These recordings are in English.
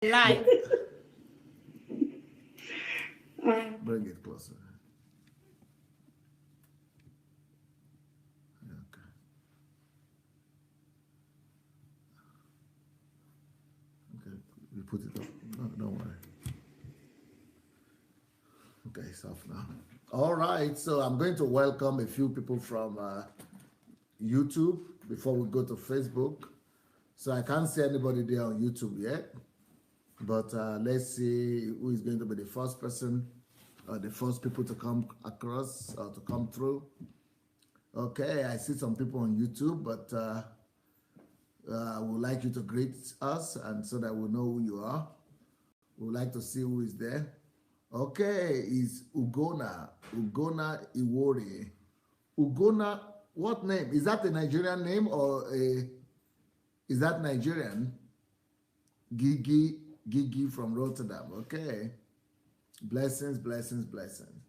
Live. Bring it closer. Okay. Okay. We put it up. No, don't worry. Okay, it's off now. All right. So I'm going to welcome a few people from YouTube before we go to Facebook. So I can't see anybody there on YouTube yet. But let's see who is going to be the first person or the first people to come across or to come through. Okay, I see some people on YouTube, but I would like you to greet us and so that we know who you are. We would like to see who is there. Okay, is Ugona Iwori. Ugona, what name? Is that a Nigerian name or is that Nigerian? Gigi from Rotterdam. Okay. Blessings, blessings, blessings.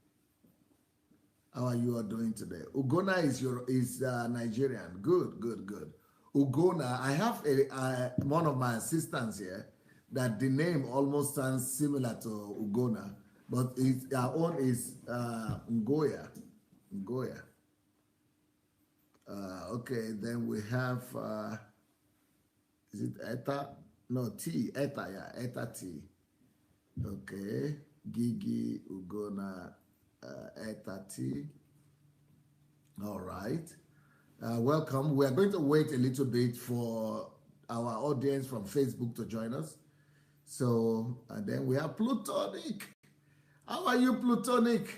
How are you all doing today? Ugona is Nigerian. Good, good, good. Ugona, I have one of my assistants here that the name almost sounds similar to Ugona, but our own is Ngoya. Ngoya. Okay, then we have, is it Eta? No, T, Eta, yeah, Eta T. Okay, Gigi, Ugona, Eta T. All right. Welcome. We are going to wait a little bit for our audience from Facebook to join us. So, and then we have Plutonic. How are you, Plutonic?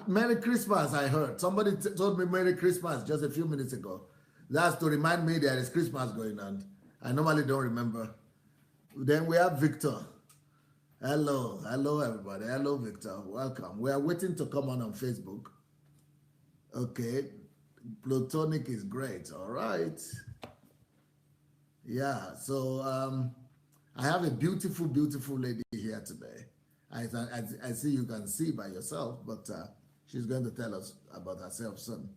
Merry Christmas, I heard. Somebody told me Merry Christmas just a few minutes ago. That's to remind me there is Christmas going on. I normally don't remember. Then we have Victor. Hello. Hello, everybody. Hello, Victor. Welcome. We are waiting to come on Facebook. Okay. Plutonic is great. All right. Yeah. So I have a beautiful, beautiful lady here today. I see you can see by yourself, but she's going to tell us about herself soon.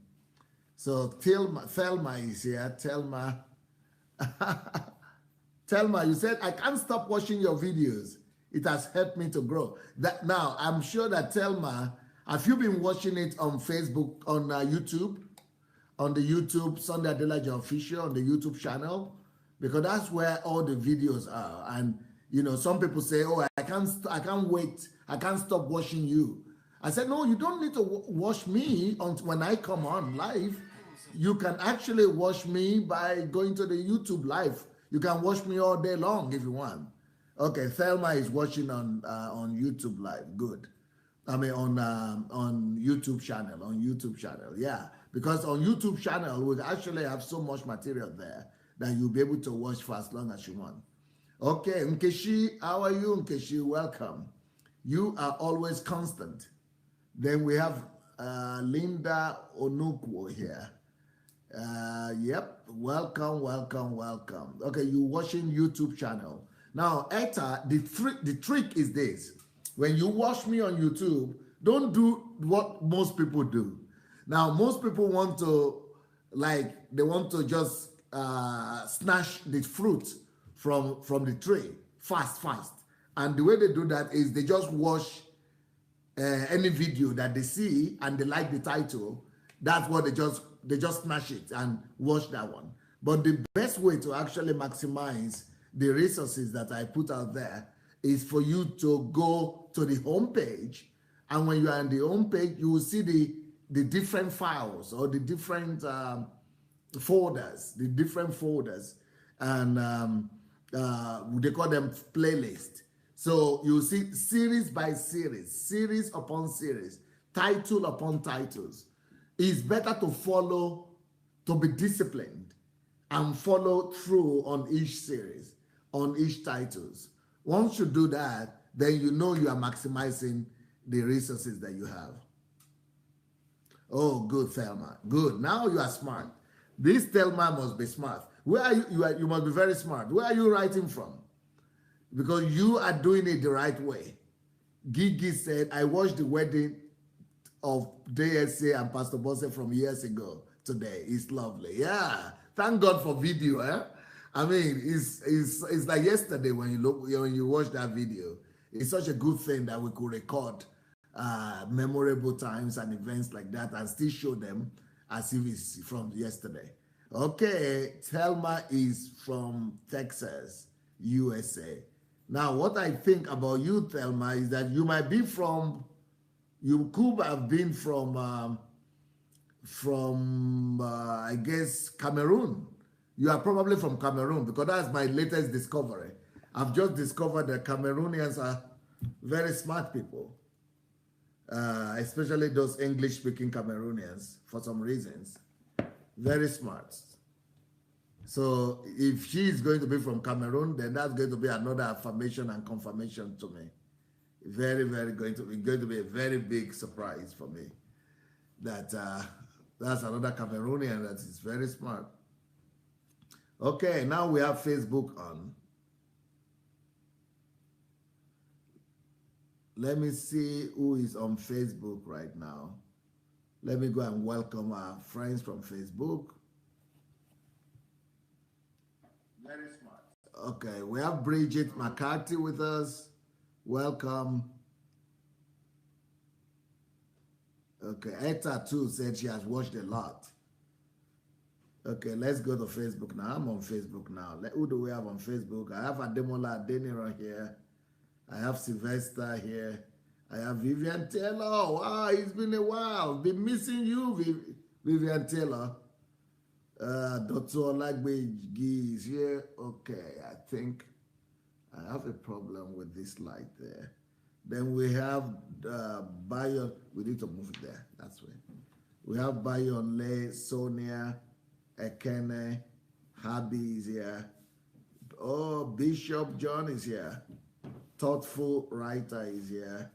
So Thelma is here. Thelma, you said, I can't stop watching your videos. It has helped me to grow. Now, I'm sure that Thelma, have you been watching it on Facebook, on YouTube? On the YouTube, Sandey Adelaja Official, on the YouTube channel? Because that's where all the videos are. And, you know, some people say, oh, I can't wait. I can't stop watching you. I said, no, you don't need to watch me when I come on live. You can actually watch me by going to the YouTube live. You can watch me all day long if you want. Okay, Thelma is watching on YouTube live. Good. I mean on YouTube channel. On YouTube channel, yeah. Because on YouTube channel we actually have so much material there that you'll be able to watch for as long as you want. Okay, Nkechi, how are you, Nkechi? Welcome. You are always constant. Then we have Linda Onukwo here. Yep, welcome. Okay, you watching YouTube channel. Now, Eta, the trick is this. When you watch me on YouTube, don't do what most people do. Now, most people want to, they want to just snatch the fruit from the tree fast. And the way they do that is they just watch any video that they see and they like the title. That's what they just snatch it and watch that one. But the best way to actually maximize the resources that I put out there is for you to go to the home page, and when you are on the home page, you will see the different files or the different folders, and they call them playlists. So you see series by series upon series, title upon titles. It's better to follow, to be disciplined and follow through on each series, on each titles. Once you do that, then you know you are maximizing the resources that you have. Oh, good, Thelma. Good. Now you are smart. This Thelma must be smart. Where are you? You must be very smart. Where are you writing from? Because you are doing it the right way. Gigi said, I watched the wedding of DSA and Pastor Bosse from years ago today. It's lovely. Yeah. Thank God for video, eh? I mean, it's like yesterday when you watch that video. It's such a good thing that we could record memorable times and events like that and still show them as if it's from yesterday. Okay, Thelma is from Texas, USA. Now, what I think about you, Thelma, is that you might be you could have been from I guess, Cameroon. You are probably from Cameroon because that's my latest discovery. I've just discovered that Cameroonians are very smart people, especially those English-speaking Cameroonians, for some reasons. Very smart. So if she is going to be from Cameroon, then that's going to be another affirmation and confirmation to me. Very, very going to be a very big surprise for me. That that's another Cameroonian that is very smart. Okay, now we have Facebook on. Let me see who is on Facebook right now. Let me go and welcome our friends from Facebook. Very smart. Okay, we have Bridget McCarthy with us. Welcome. Okay, Etta too said she has watched a lot. Okay, let's go to Facebook now. I'm on Facebook now. Who do we have on Facebook? I have Ademola Adeniran here. I have Sylvester here. I have Vivian Taylor. Wow, it's been a while. Been missing you, Vivian Taylor. Dr. Olagbeji is here. Okay, I think I have a problem with this light there. Then we have Bayon. We need to move it there. That's way. We have Bayonle, Sonia, Ekene, Habi is here. Oh, Bishop John is here. Thoughtful writer is here.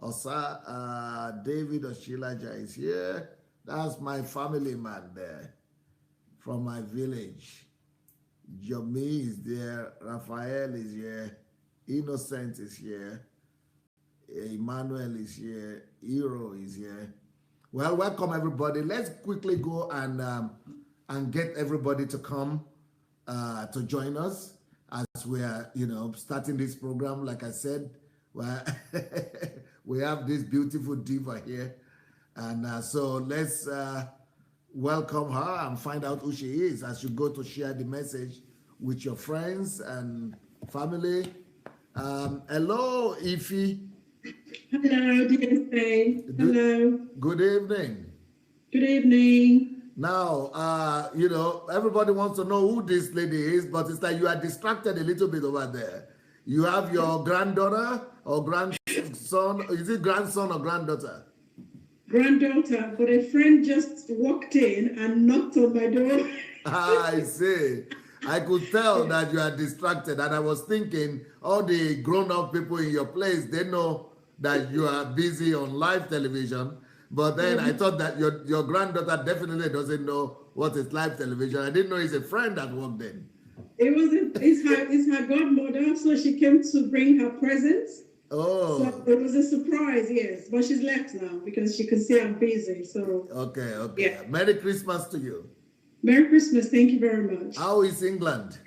Osa, David Oshilaja is here. That's my family man there from my village. Jomi is there. Raphael is here. Innocent is here. Emmanuel is here. Hero is here. Well, welcome everybody. Let's quickly go and get everybody to come to join us as we are, starting this program. Like I said, we have this beautiful diva here, and so let's welcome her and find out who she is as you go to share the message with your friends and family. Hello, Ify. Hello, DSA. Hello. Good evening. Good evening. Now, everybody wants to know who this lady is, but it's like you are distracted a little bit over there. You have your granddaughter or grandson. Is it grandson or granddaughter? Granddaughter, but a friend just walked in and knocked on my door. I see. I could tell that you are distracted, and I was thinking all the grown-up people in your place, they know that you are busy on live television, but then I thought that your granddaughter definitely doesn't know what is live television. I didn't know it's a friend that walked in. It's her godmother, so she came to bring her presents. Oh. So it was a surprise, yes. But she's left now because she could see I'm busy. So Okay. Yeah. Merry Christmas to you. Merry Christmas. Thank you very much. How is England?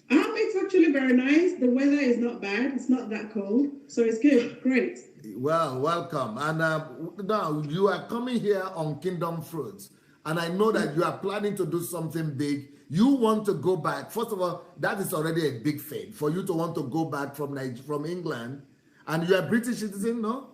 It's actually very nice. The weather is not bad. It's not that cold. So it's good. Great. Well, welcome. And now you are coming here on Kingdom Fruits. And I know that you are planning to do something big. You want to go back. First of all, that is already a big thing for you to want to go back from England. And you are British citizen, no?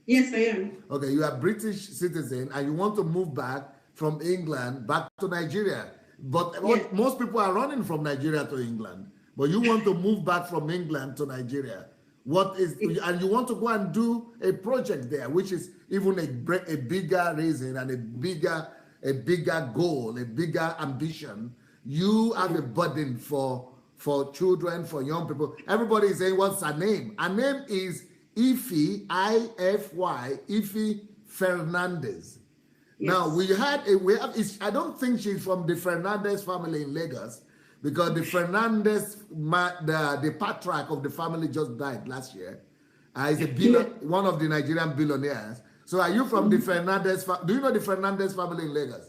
Yes, I am. Okay, you are British citizen and you want to move back from England back to Nigeria. But most people are running from Nigeria to England. But you want to move back from England to Nigeria. And you want to go and do a project there, which is even a bigger reason and a bigger goal, a bigger ambition. You have a burden for children, for young people. Everybody is saying, what's her name? Her name is Ify, I-F-Y, Ify Fernandez. Yes. Now, I don't think she's from the Fernandez family in Lagos, because the Fernandez, the patriarch of the family just died last year. He's one of the Nigerian billionaires. So are you from the Fernandez? Do you know the Fernandez family in Lagos?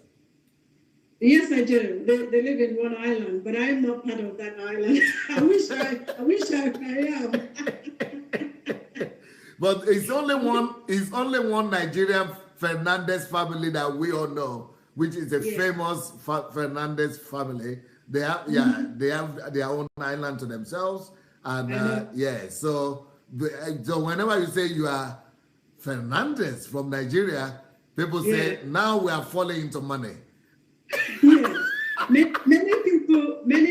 Yes, I do. They live in one island, but I am not part of that island. I wish I am. But it's only one Nigerian Fernandez family that we all know, which is a famous Fernandez family. They have they have their own island to themselves, and so whenever you say you are Fernandez from Nigeria, people say now we are falling into money. Yes, many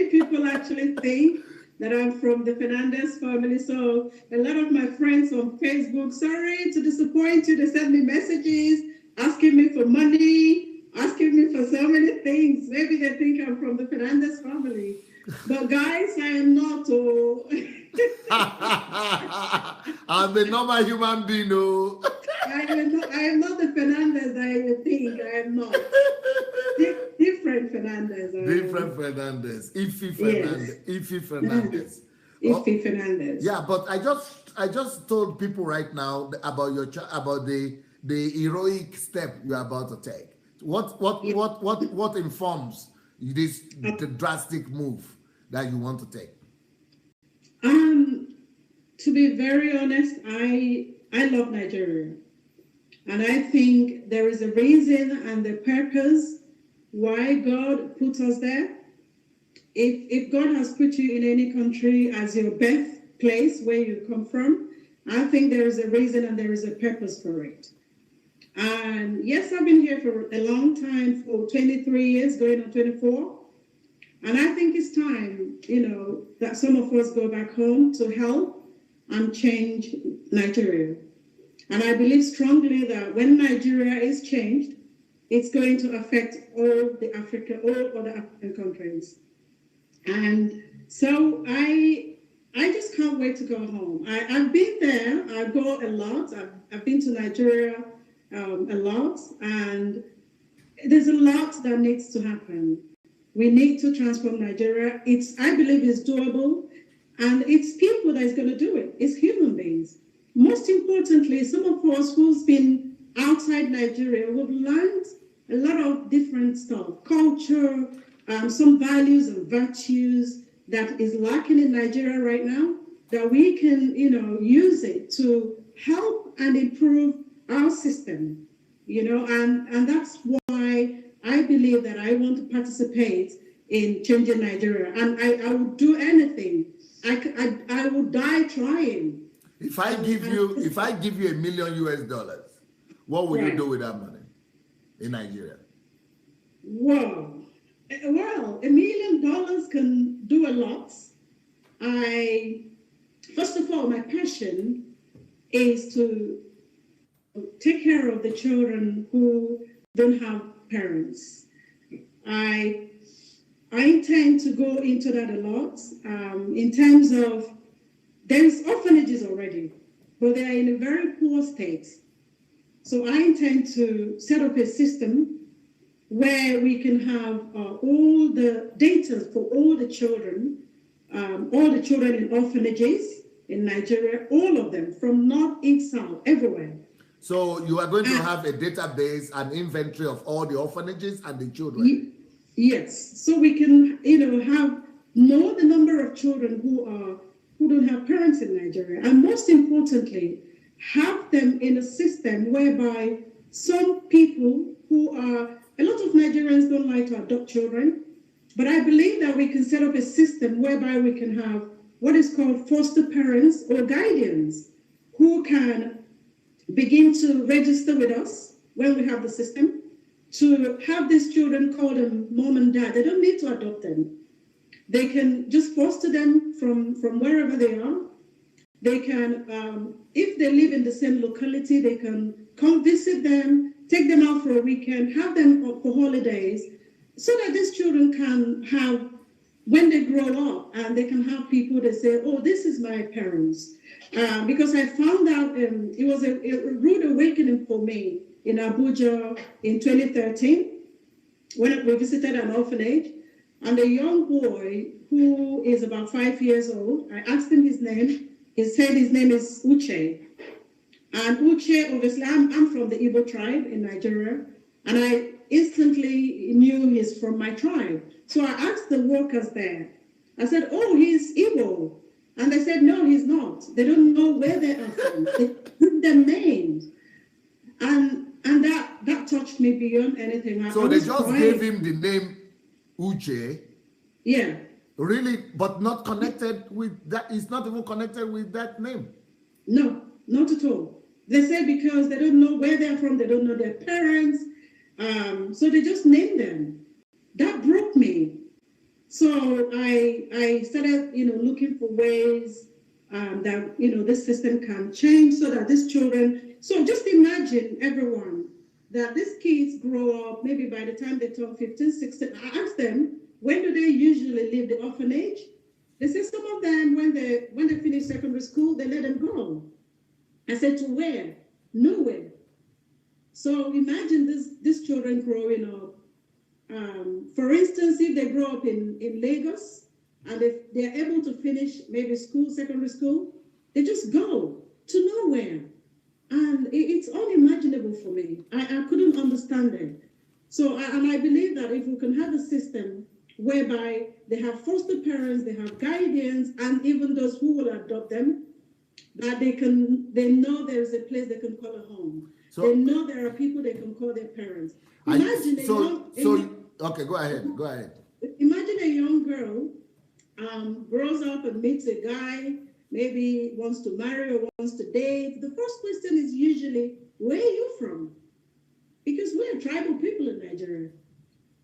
people actually think that I'm from the Fernandez family. So a lot of my friends on Facebook, sorry to disappoint you, they send me messages asking me for money, asking me for so many things. Maybe they think I'm from the Fernandez family. But guys, I am not. Oh. I'm a normal human being. Oh. I am not the Fernandez I think. I am not. Different Fernandez. Different Fernandez. Iffy Fernandez. Yes. Iffy Fernandez. Iffy Fernandez. Yeah, but I just told people right now about the heroic step you're about to take. What informs this the drastic move that you want to take? To be very honest, I love Nigeria. And I think there is a reason and a purpose why God put us there. If God has put you in any country as your birthplace where you come from, I think there is a reason and there is a purpose for it. And yes, I've been here for a long time, for 23 years, going on 24. And I think it's time, that some of us go back home to help and change Nigeria. And I believe strongly that when Nigeria is changed, it's going to affect all other African countries. And so I just can't wait to go home. I've been there. I go a lot. I've been to Nigeria a lot. And there's a lot that needs to happen. We need to transform Nigeria. I believe it's doable. And it's people that is going to do it. It's human beings. Most importantly, some of us who's been outside Nigeria, we've learned a lot of different stuff, culture, some values and virtues that is lacking in Nigeria right now, that we can, use it to help and improve our system, and that's why I believe that I want to participate in changing Nigeria. And I would do anything. I would die trying. If I give you $1 million US, what would you do with that money in Nigeria? Well, $1 million can do a lot. First of all, my passion is to take care of the children who don't have parents. I intend to go into that a lot in terms of there's orphanages already, but they are in a very poor state. So I intend to set up a system where we can have all the data for all the children in orphanages in Nigeria, all of them, from north, east, south, everywhere. So you are going to have a database and inventory of all the orphanages and the children? Yes. So we can, know the number of children who don't have parents in Nigeria. And most importantly, have them in a system whereby some people a lot of Nigerians don't like to adopt children, but I believe that we can set up a system whereby we can have what is called foster parents or guardians who can begin to register with us when we have the system, to have these children call them mom and dad. They don't need to adopt them. They can just foster them from wherever they are. They can, if they live in the same locality, they can come visit them, take them out for a weekend, have them for holidays, so that these children can have, when they grow up, and they can have people that say, oh, this is my parents. Because I found out it was a rude awakening for me in Abuja in 2013, when we visited an orphanage, and a young boy who is about 5 years old, I asked him his name. He said his name is Uche. And Uche, obviously, I'm from the Igbo tribe in Nigeria. And instantly knew he's from my tribe. So I asked the workers there. I said, "Oh, he's Igbo." And they said, "No, he's not. They don't know where they are from. They put their names." And that touched me beyond anything. So they just gave him the name Uche. Yeah. Really, but not connected with that. It's not even connected with that name. No, not at all. They said because they don't know where they're from, they don't know their parents, so they just named them. That broke me. So I started, looking for ways that this system can change so that these children. So just imagine, everyone, that these kids grow up. Maybe by the time they turn 15, 16, I asked them, when do they usually leave the orphanage? They say some of them, when they finish secondary school, they let them go. I said, to where? Nowhere. So imagine these children growing up. For instance, if they grow up in Lagos and if they're able to finish maybe secondary school, they just go to nowhere. And it's unimaginable for me. I couldn't understand it. So, and I believe that if we can have a system whereby they have foster parents, they have guardians, and even those who will adopt them, that they know there is a place they can call a home. So, they know there are people they can call their parents. Imagine okay, go ahead. Imagine a young girl grows up and meets a guy, maybe wants to marry or wants to date. The first question is usually, where are you from? Because we're tribal people in Nigeria.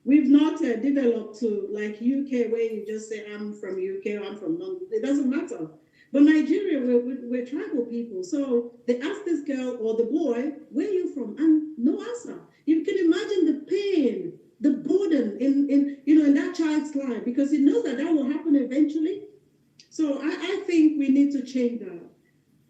We've not developed to like UK, where you just say, I'm from UK or I'm from London. It doesn't matter. But Nigeria, we're tribal people. So they ask this girl or the boy, where are you from? And no answer. You can imagine the pain, the burden in that child's life, because he knows that will happen eventually. So I think we need to change that.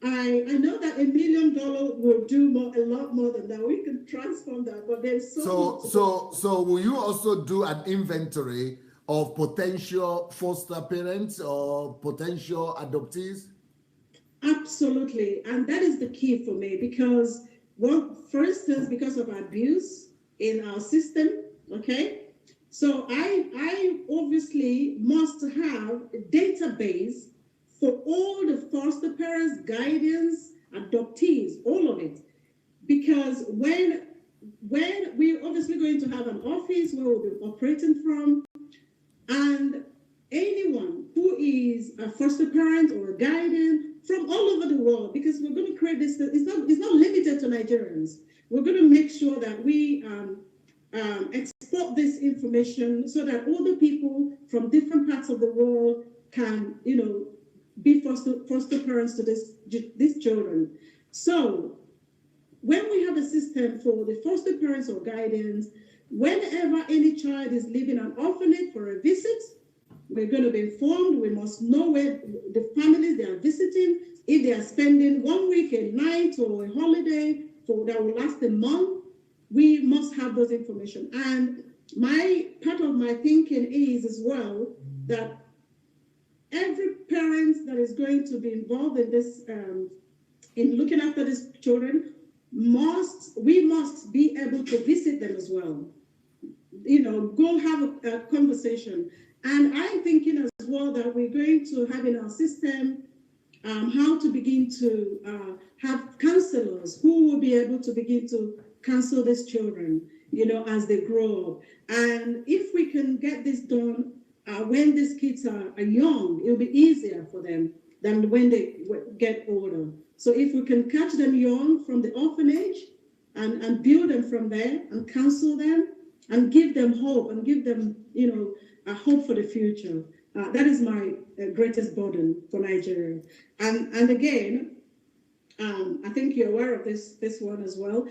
I know that $1 million will do a lot more than that. We can transform that, but there's so will you also do an inventory of potential foster parents or potential adoptees? Absolutely, and that is the key for me, because for instance, because of abuse in our system, okay? So I obviously must have a database for all the foster parents, guardians, adoptees, all of it. Because when we're obviously going to have an office where we'll be operating from, and anyone who is a foster parent or a guardian from all over the world, because we're going to create this, it's not limited to Nigerians. We're going to make sure that we export this information so that all the people from different parts of the world can, be foster parents to these children. So when we have a system for the foster parents or guardians, whenever any child is leaving an orphanage for a visit, we're going to be informed. We must know where the families they are visiting. If they are spending 1 week, a night, or a holiday that will last a month, we must have those information. And part of my thinking is as well that every parent that is going to be involved in this, in looking after these children, we must be able to visit them as well. Go have a conversation. And I'm thinking as well that we're going to have in our system how to begin to have counselors who will be able to begin to counsel these children, as they grow up. And if we can get this done when these kids are young, it'll be easier for them than when they get older. So if we can catch them young from the orphanage and build them from there and counsel them and give them hope and give them, a hope for the future. That is my greatest burden for Nigeria. And again, I think you're aware of this one as well.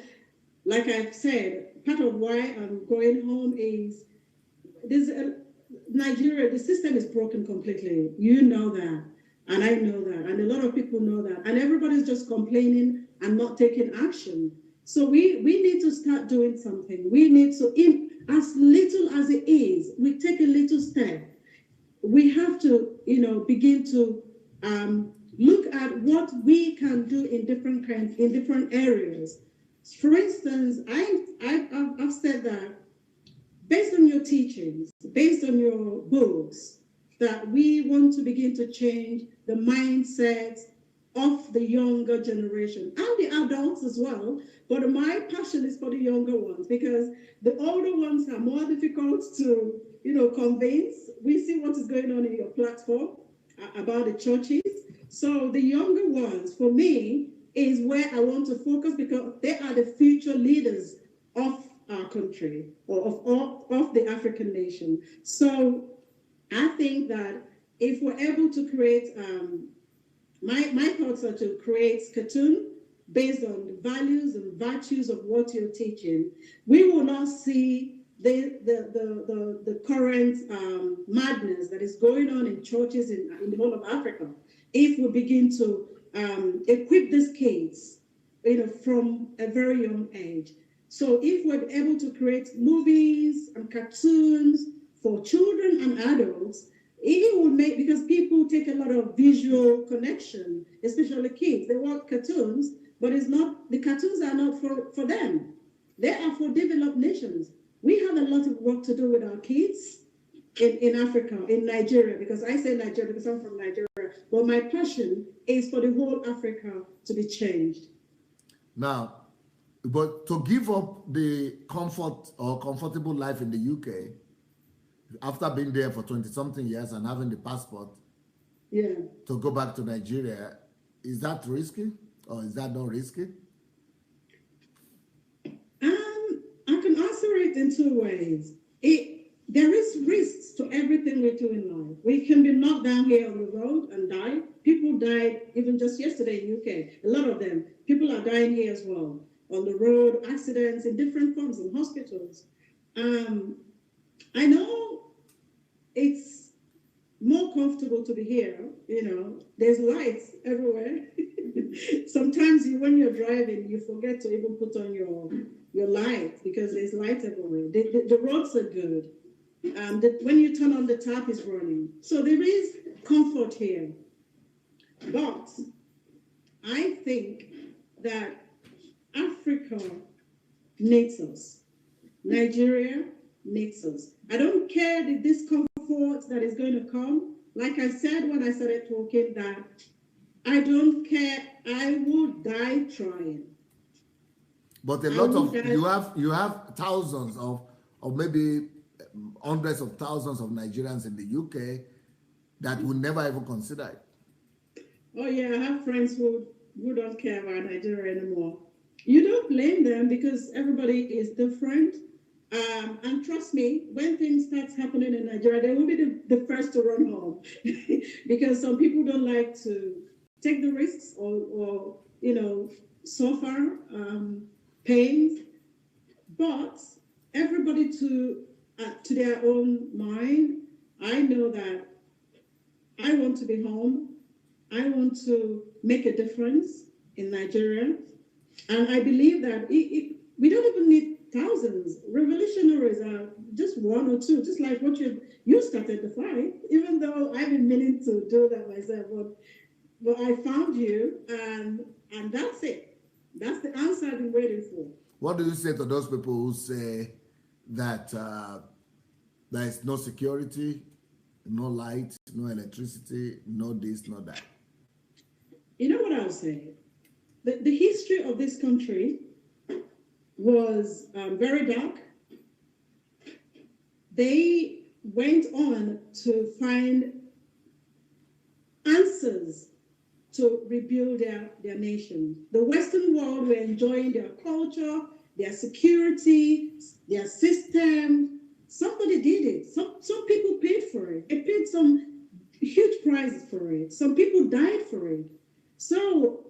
Like I've said, part of why I'm going home is Nigeria, the system is broken completely. You know that, and I know that, and a lot of people know that, and everybody's just complaining and not taking action. So we need to start doing something. We need to, as little as it is, we take a little step. We have to, begin to look at what we can do in different areas. For instance, I've said that based on your teachings, based on your books, that we want to begin to change the mindset of the younger generation and the adults as well. But my passion is for the younger ones, because the older ones are more difficult to, convince. We see what is going on in your platform about the churches. So the younger ones, for me, is where I want to focus, because they are the future leaders of our country, or of the African nation. So I think that if we're able to create, my thoughts are to create cartoon based on the values and virtues of what you're teaching, we will not see the current madness that is going on in churches in the whole of Africa. If we begin to equip these kids, from a very young age. So if we're able to create movies and cartoons for children and adults, it will make, because people take a lot of visual connection, especially kids. They want cartoons, but the cartoons are not for them. They are for developed nations. We have a lot of work to do with our kids in Africa, in Nigeria, because I say Nigeria because I'm from Nigeria, but my passion is for the whole Africa to be changed. Now, but to give up the comfort or comfortable life in the UK, after being there for 20-something years and having the passport, to go back to Nigeria, is that risky, or is that not risky? I can answer it in two ways. There is risks to everything we do in life. We can be knocked down here on the road and die. People died even just yesterday in UK. A lot of them. People are dying here as well. On the road, accidents in different forms, in hospitals. I know it's more comfortable to be here. There's lights everywhere. Sometimes when you're driving, you forget to even put on your light, because there's light everywhere. The roads are good. When you turn on, the tap is running. So there is comfort here. But I think that Africa needs us. Nigeria needs us. I don't care the discomfort that is going to come. Like I said when I started talking, that I don't care. I would die trying. But a lot of you have thousands of maybe hundreds of thousands of Nigerians in the UK that would never even consider it. Oh yeah, I have friends who don't care about Nigeria anymore. You don't blame them, because everybody is different. And trust me, when things start happening in Nigeria, they will be the first to run home. Because some people don't like to take the risks or suffer pains. But everybody to their own mind. I know that I want to be home. I want to make a difference in Nigeria. And I believe that we don't even need thousands. Revolutionaries are just one or two, just like what you started the fight, even though I've been meaning to do that myself. But I found you, and that's it. That's the answer I've been waiting for. What do you say to those people who say that there is no security, no light, no electricity, no this, no that? You know what I'll say? The history of this country was very dark. They went on to find answers to rebuild their nation. The Western world were enjoying their culture, their security, their system. Somebody did it. Some people paid for it. They paid some huge prices for it. Some people died for it. So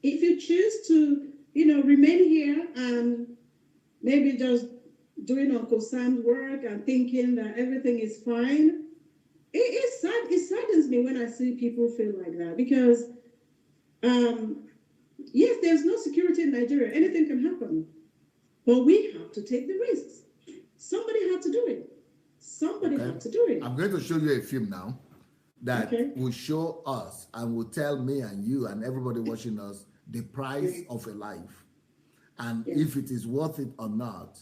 if you choose to, remain here and maybe just doing Uncle Sam's work and thinking that everything is fine, it saddens me when I see people feel like that, because yes, there's no security in Nigeria. Anything can happen, but we have to take the risks. Somebody had to do it. Somebody had to do it. I'm going to show you a film now that will show us and will tell me and you and everybody watching us the price of a life, and if it is worth it or not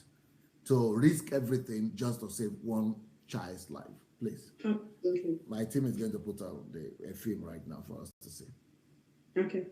to risk everything just to save one child's life. Please. Absolutely. My team is going to put out a film right now for us to see. Okay.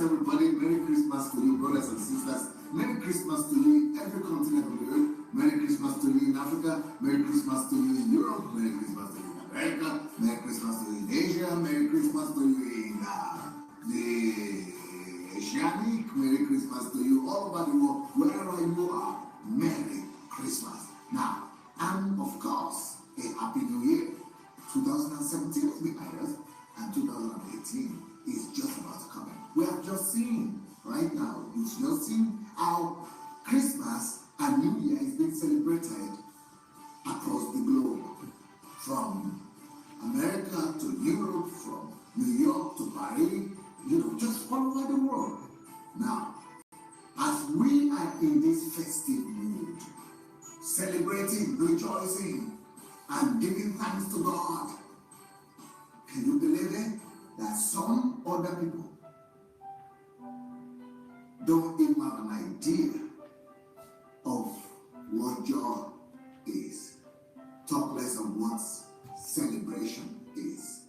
Everybody, Merry Christmas to you, brothers and sisters. Merry Christmas to you in every continent of the earth. Merry Christmas to you in Africa. Merry Christmas to you in Europe. Merry Christmas to you in America. Merry Christmas to you in Asia. Merry Christmas to you in the Oceanic. Merry Christmas to you all over the world, wherever you are. Merry Christmas. Now, and of course, a Happy New Year. 2017 is behind us, and 2018 is just about to come in. We have just seen right now, you've just seen how Christmas and New Year is being celebrated across the globe, from America to Europe, from New York to Paris, just all over the world. Now, as we are in this festive mood, celebrating, rejoicing, and giving thanks to God, can you believe it? That some other people don't even have an idea of what joy is. Talk less of what celebration is.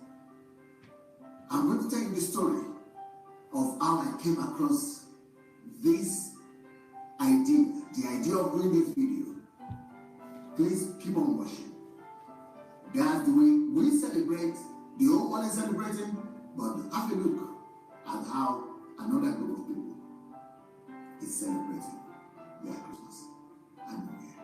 I'm going to tell you the story of how I came across this idea, the idea of doing this video. Please keep on watching. That's the way we celebrate. The whole world is celebrating, but have a look at how another group of people is celebrating their Christmas and New Year.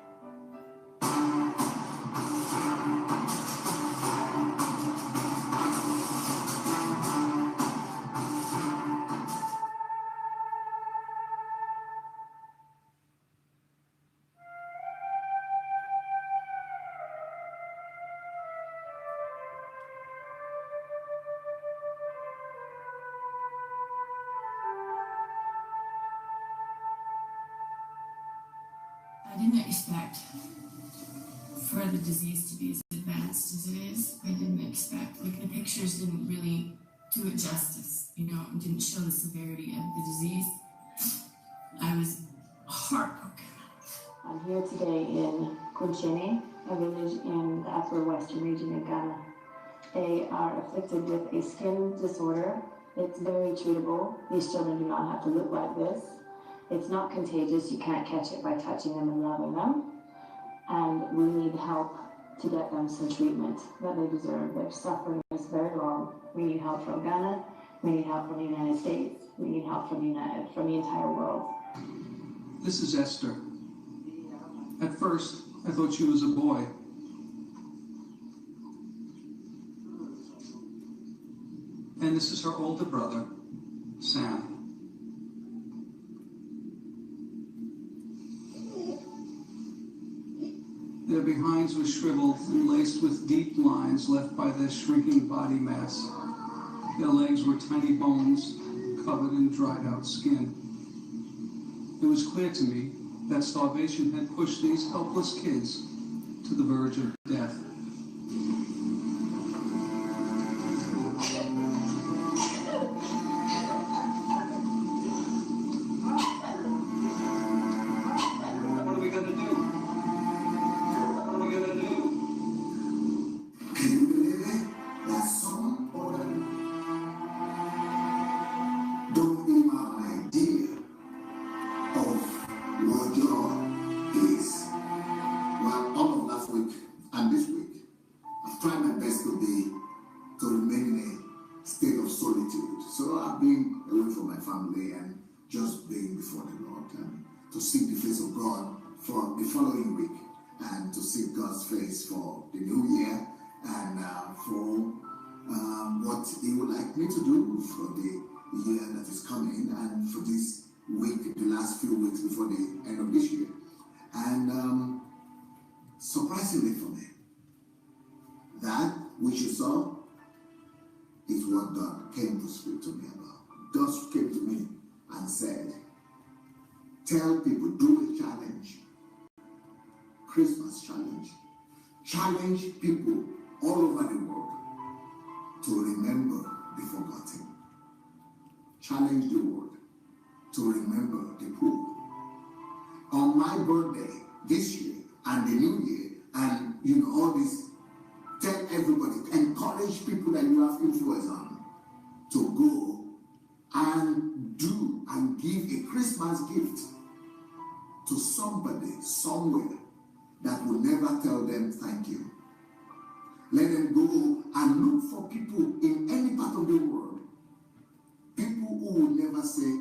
I didn't expect for the disease to be as advanced as it is. I didn't expect, the pictures didn't really do it justice, it didn't show the severity of the disease. I was heartbroken. I'm here today in Kunchene, a village in the upper western region of Ghana. They are afflicted with a skin disorder. It's very treatable. These children do not have to look like this. It's not contagious. You can't catch it by touching them and loving them. And we need help to get them some treatment that they deserve. Their suffering is very long. We need help from Ghana. We need help from the United States. We need help from the entire world. This is Esther. At first, I thought she was a boy. And this is her older brother, Sam. Their behinds were shriveled and laced with deep lines left by their shrinking body mass. Their legs were tiny bones covered in dried out skin. It was clear to me that starvation had pushed these helpless kids to the verge of death. What are we going to do? What are we going to do? Can you believe it? That some other don't even have an idea of what joy is. Well, all of last week and this week, I've tried my best to remain in a state of solitude. So I've been away from my family and just being before the Lord and to seek the face of God for the following week and to seek God's face for the new year and for what He would like me to do for the year that is coming and for this week, the last few weeks before the end of this year. And surprisingly tell people, do a challenge. Christmas challenge. Challenge people all over the world to remember the forgotten. Challenge the world to remember the poor. On my birthday this year and the new year, and all this, tell everybody, encourage people that you have influence on to go and do and give a Christmas gift to somebody somewhere that will never tell them thank you. Let them go and look for people in any part of the world, people who will never say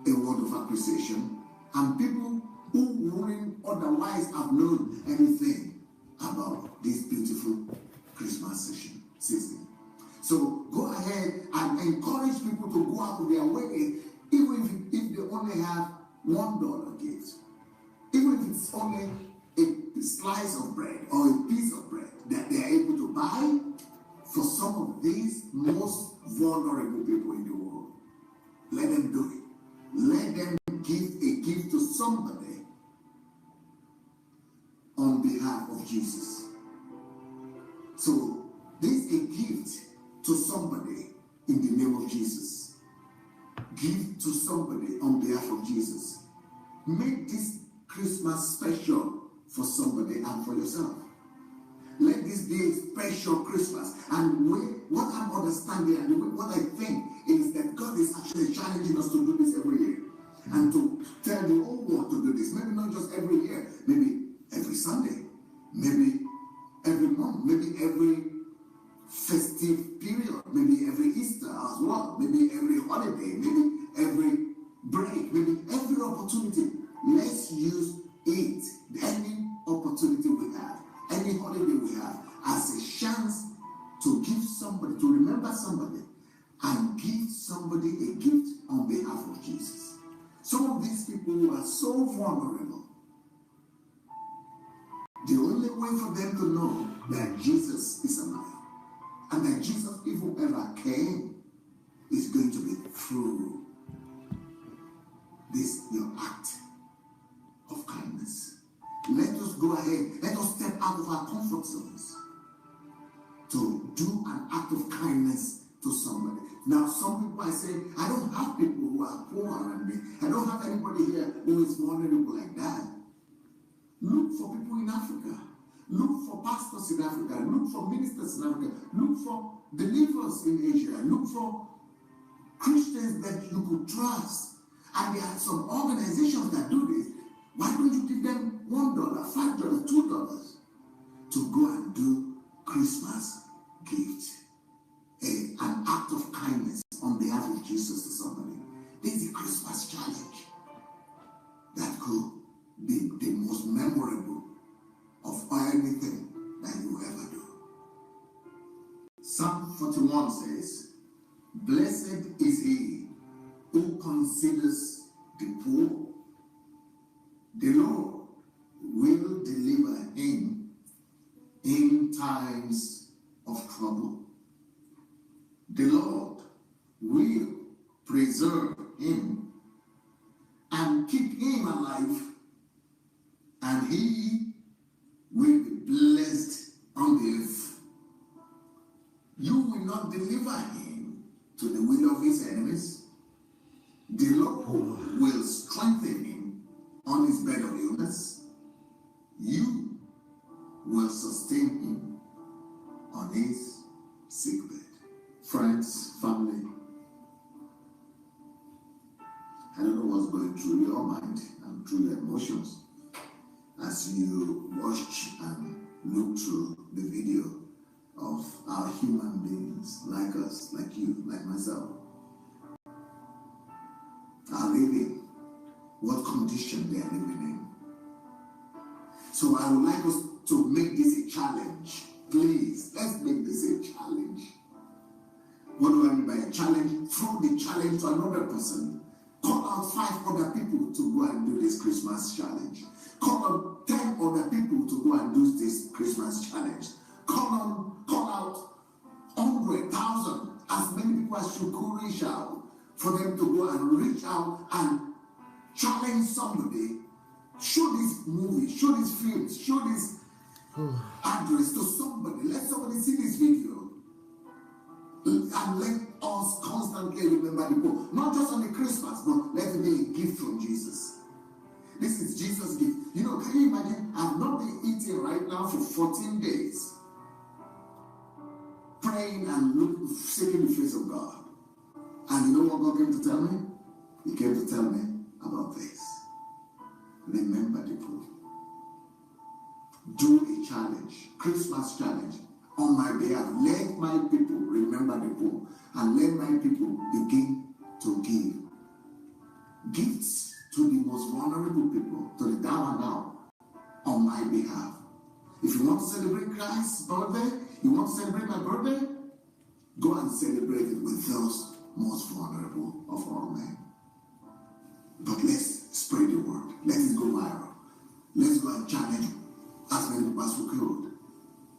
a word of appreciation, and people who wouldn't otherwise have known anything about this beautiful Christmas season. So go ahead and encourage people to go out of their way, even if they only have $1 gift, even if it's only a slice of bread or a piece of bread that they are able to buy for some of these most vulnerable people in the world. Let them do it. Let them give a gift to somebody on behalf of Jesus. So this is a gift to somebody in the name of Jesus. Give to somebody on behalf of Jesus. Make this Christmas special for somebody and for yourself. Let this be a special Christmas. And what I'm understanding and what I think is that God is actually challenging us to do this every year. And to tell the whole world to do this. Maybe not just every year. Maybe every Sunday. Maybe every month. Maybe every festive period. Maybe every Easter as well. Maybe every holiday. Maybe every break. Maybe every opportunity. Let's use it. Any opportunity we have. Any holiday we have as a chance to give somebody, to remember somebody, and give somebody a gift on behalf of Jesus. Some of these people who are so vulnerable, the only way for them to know that Jesus is alive and that Jesus, if whoever came, is going to be through this, your act of kindness. Let us go ahead. Let us step out of our comfort zones to do an act of kindness to somebody. Now, some people are saying, I don't have people who are poor around me. I don't have anybody here who is vulnerable like that. Look for people in Africa. Look for pastors in Africa. Look for ministers in Africa. Look for believers in Asia. Look for Christians that you could trust. And there are some organizations that do this. Why don't you give them $1, $5, $2 to go and do Christmas gift? An act of kindness on behalf of Jesus to somebody. This is a Christmas challenge that could be the most memorable of anything that you ever do. Psalm 41 says, blessed is he who considers the poor. The Lord will deliver him in times of trouble. The Lord will preserve him and keep him alive, and he will be blessed on the earth. You will not deliver him to the will of his enemies. The Lord will strengthen him on his bed of illness. You will sustain him on his sick bed. Friends, family, I don't know what's going through your mind and through your emotions as you watch and look through the video of our human beings like us, like you, like myself, are living, what condition they are living in. So I would like us to make this a challenge. Please, let's make this a challenge. What do I mean by a challenge? Throw the challenge to another person. Call out 5 other people to go and do this Christmas challenge. Call out 10 other people to go and do this Christmas challenge. Call out 100,000, as many people as you could reach out, for them to go and reach out and challenge somebody, show this movie, show this film, show this address to somebody. Let somebody see this video. And let us constantly remember the poor. Not just on the Christmas, but let it be a gift from Jesus. This is Jesus' gift. You know, can you imagine? I've not been eating right now for 14 days. Praying and seeking the face of God. And you know what God came to tell me? He came to tell me about this. Remember the poor. Do a challenge, Christmas challenge, on my behalf. Let my people remember the poor. And let my people begin to give gifts to the most vulnerable people, to the down and out, on my behalf. If you want to celebrate Christ's birthday, you want to celebrate my birthday, go and celebrate it with those most vulnerable of all men. But let's spread the word. Let it go viral. Let's go and challenge as many people as we could.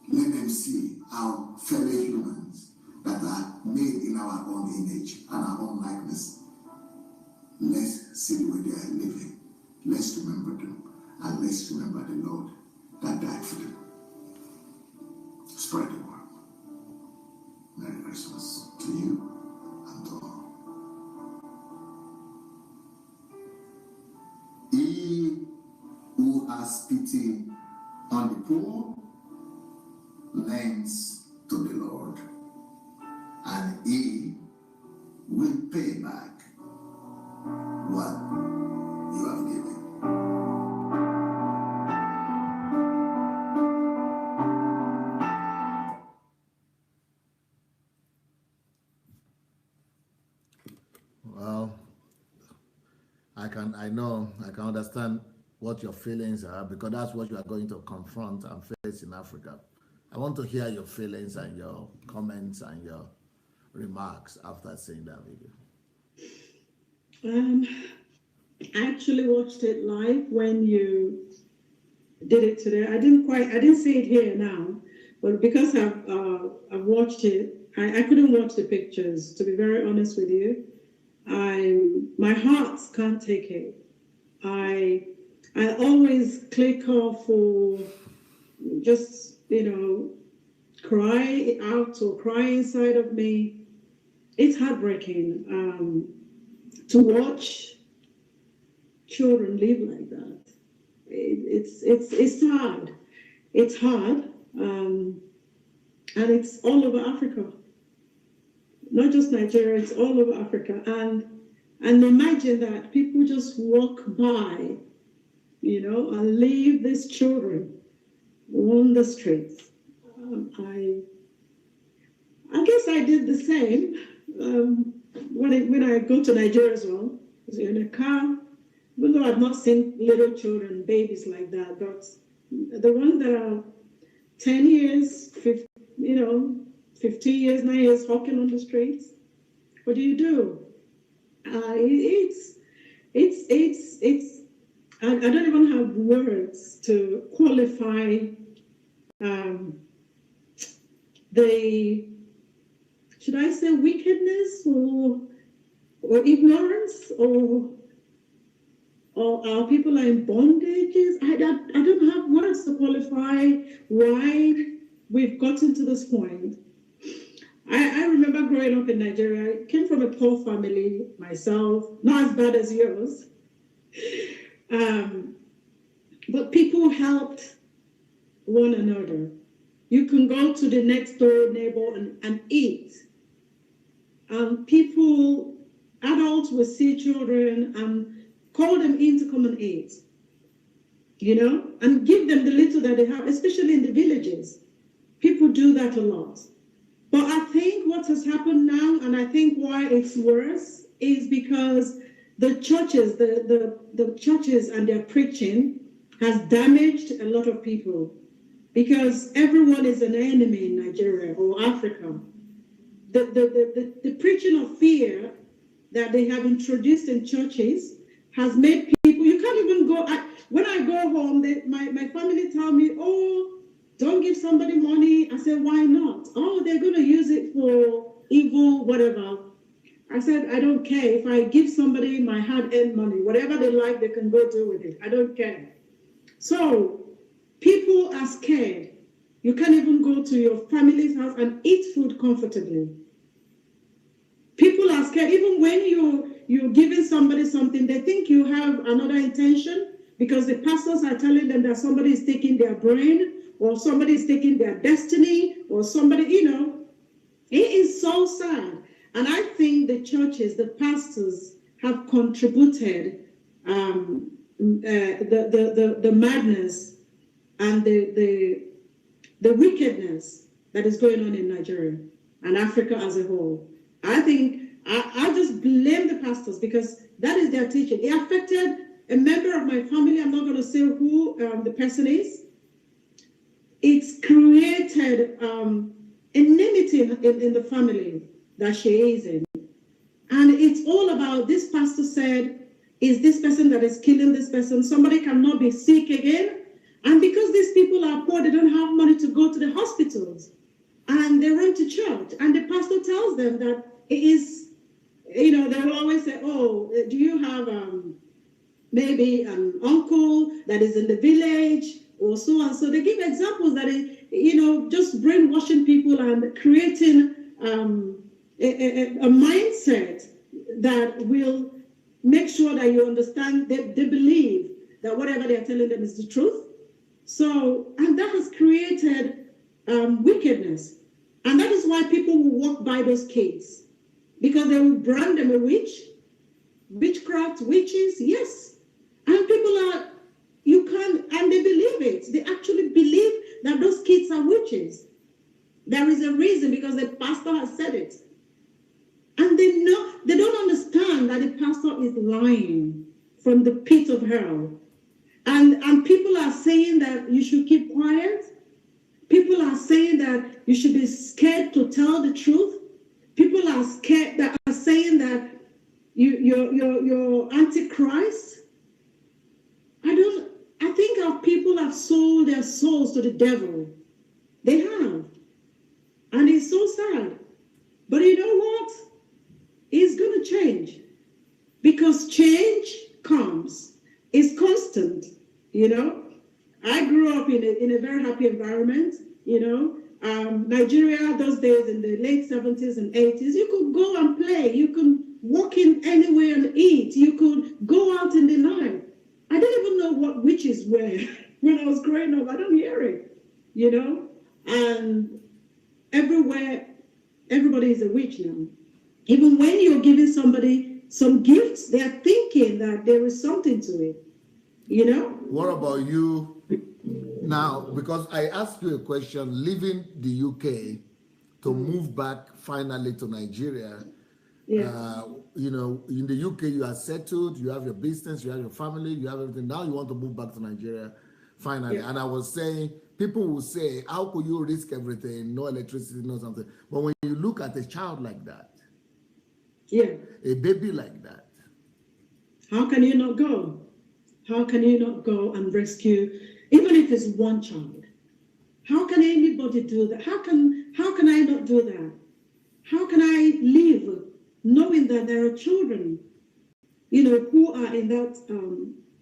Let them see our fellow humans that are made in our own image and our own likeness. Let's see the way they are living. Let's remember them. And let's remember the Lord that died for them. Spread the word. Merry Christmas to you and to all. He who has pity on the poor lends to the Lord, and he will pay back what you have given. Well, I can understand what your feelings are, because that's what you are going to confront and face in Africa. I want to hear your feelings and your comments and your remarks after seeing that video. I actually watched it live when you did it today. I didn't see it here now, but because I've watched it, I couldn't watch the pictures, to be very honest with you. My heart can't take it. I always click off or just, cry out or cry inside of me. It's heartbreaking to watch children live like that. It's hard. It's hard, and it's all over Africa. Not just Nigeria, it's all over Africa. And imagine that people just walk by, and leave these children on the streets. I guess I did the same when I go to Nigeria as well. I was in a car, even though I've not seen little children, babies like that, but the ones that are 10 years, 15 years, 9 years, walking on the streets, what do? I don't even have words to qualify should I say wickedness or ignorance or our people are in bondages. I don't have words to qualify why we've gotten to this point. I remember growing up in Nigeria. I came from a poor family myself, not as bad as yours. But people helped one another. You can go to the next door neighbor and eat. People, adults will see children and call them in to come and eat, and give them the little that they have, especially in the villages. People do that a lot. But I think what has happened now, and I think why it's worse, is because the churches, the churches and their preaching has damaged a lot of people, because everyone is an enemy in Nigeria or Africa. The preaching of fear that they have introduced in churches has made people, you can't even go, when I go home, my family tell me, oh, don't give somebody money. I say, why not? Oh, they're going to use it for evil, whatever. I said, I don't care. If I give somebody my hard-earned money, whatever they like, they can go do with it. I don't care. So people are scared. You can't even go to your family's house and eat food comfortably. People are scared. Even when you're giving somebody something, they think you have another intention because the pastors are telling them that somebody is taking their brain or somebody is taking their destiny or somebody, it is so sad. And I think the churches, the pastors have contributed the madness and the wickedness that is going on in Nigeria and Africa as a whole. I think I just blame the pastors because that is their teaching. It affected a member of my family. I'm not going to say who the person is. It's created enmity in the family that she is in. And it's all about, this pastor said, is this person that is killing this person. Somebody cannot be sick again. And because these people are poor, they don't have money to go to the hospitals. And they run to church. And the pastor tells them that it is, they will always say, oh, do you have maybe an uncle that is in the village or so and so. They give examples that just brainwashing people and creating a mindset that will make sure that you understand that they believe that whatever they're telling them is the truth. So, and that has created wickedness. And that is why people will walk by those kids, because they will brand them a witch, witchcraft, witches, yes. And people are, and they believe it. They actually believe that those kids are witches. There is a reason, because the pastor has said it. And they don't understand that the pastor is lying from the pit of hell. And people are saying that you should keep quiet. People are saying that you should be scared to tell the truth. People are scared, that are saying that you're antichrist. I think our people have sold their souls to the devil. They have. And it's so sad. But you know what? It's going to change. Because change comes. It's constant, I grew up in a very happy environment, Nigeria, those days in the late 70s and 80s, you could go and play. You could walk in anywhere and eat. You could go out in the night. I didn't even know what witches were when I was growing up. I don't hear it, and everywhere, everybody is a witch now. Even when you're giving somebody some gifts, they are thinking that there is something to it, What about you now? Because I asked you a question, leaving the UK to move back finally to Nigeria. Yeah. In the UK, you are settled, you have your business, you have your family, you have everything. Now you want to move back to Nigeria finally. Yeah. And I was saying, people will say, how could you risk everything? No electricity, no something. But when you look at a child like that, a baby like that, how can you not go? How can you not go and rescue, even if it's one child? How can anybody do that? How can I not do that? How can I live knowing that there are children, who are in that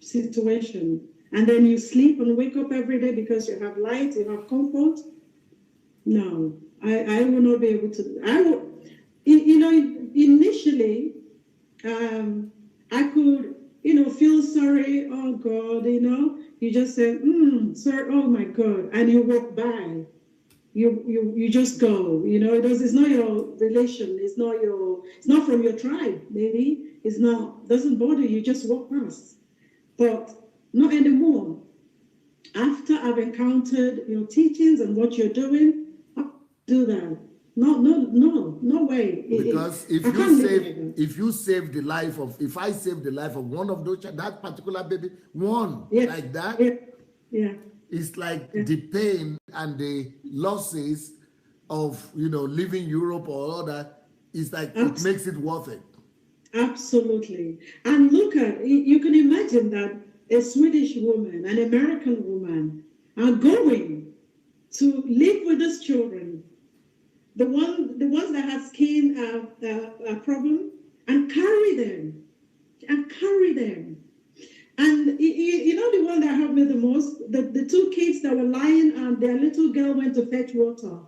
situation, and then you sleep and wake up every day because you have light, you have comfort? No, I will not be able to. I will, initially, I could, feel sorry. Oh God, you just say, sorry, oh my God, and you walk by. You just go, it's not your relation, it's not from your tribe, maybe, doesn't bother you, just walk past. But not anymore. After I've encountered your teachings and what you're doing, I'll do that. No way. Because if I save the life of one of those, that particular baby, like that, yeah. It's like the pain and the losses of, leaving Europe or all that. It's like it makes it worth it. Absolutely. And look at, you can imagine that a Swedish woman, an American woman are going to live with these children. The ones that have skin problem, and carry them. And you know the one that helped me the most? The two kids that were lying and their little girl went to fetch water.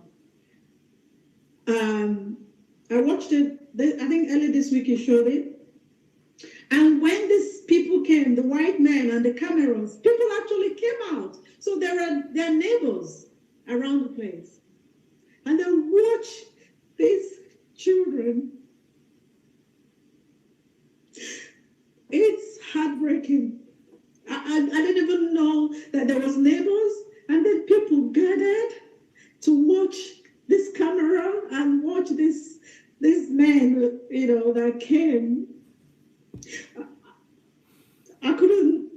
I watched it, I think early this week you showed it. And when these people came, the white men and the cameras, people actually came out. So there are neighbors around the place. And they watch these children. It's heartbreaking. I didn't even know that there was neighbors, and then people gathered to watch this camera and watch this man, you know, that came. I couldn't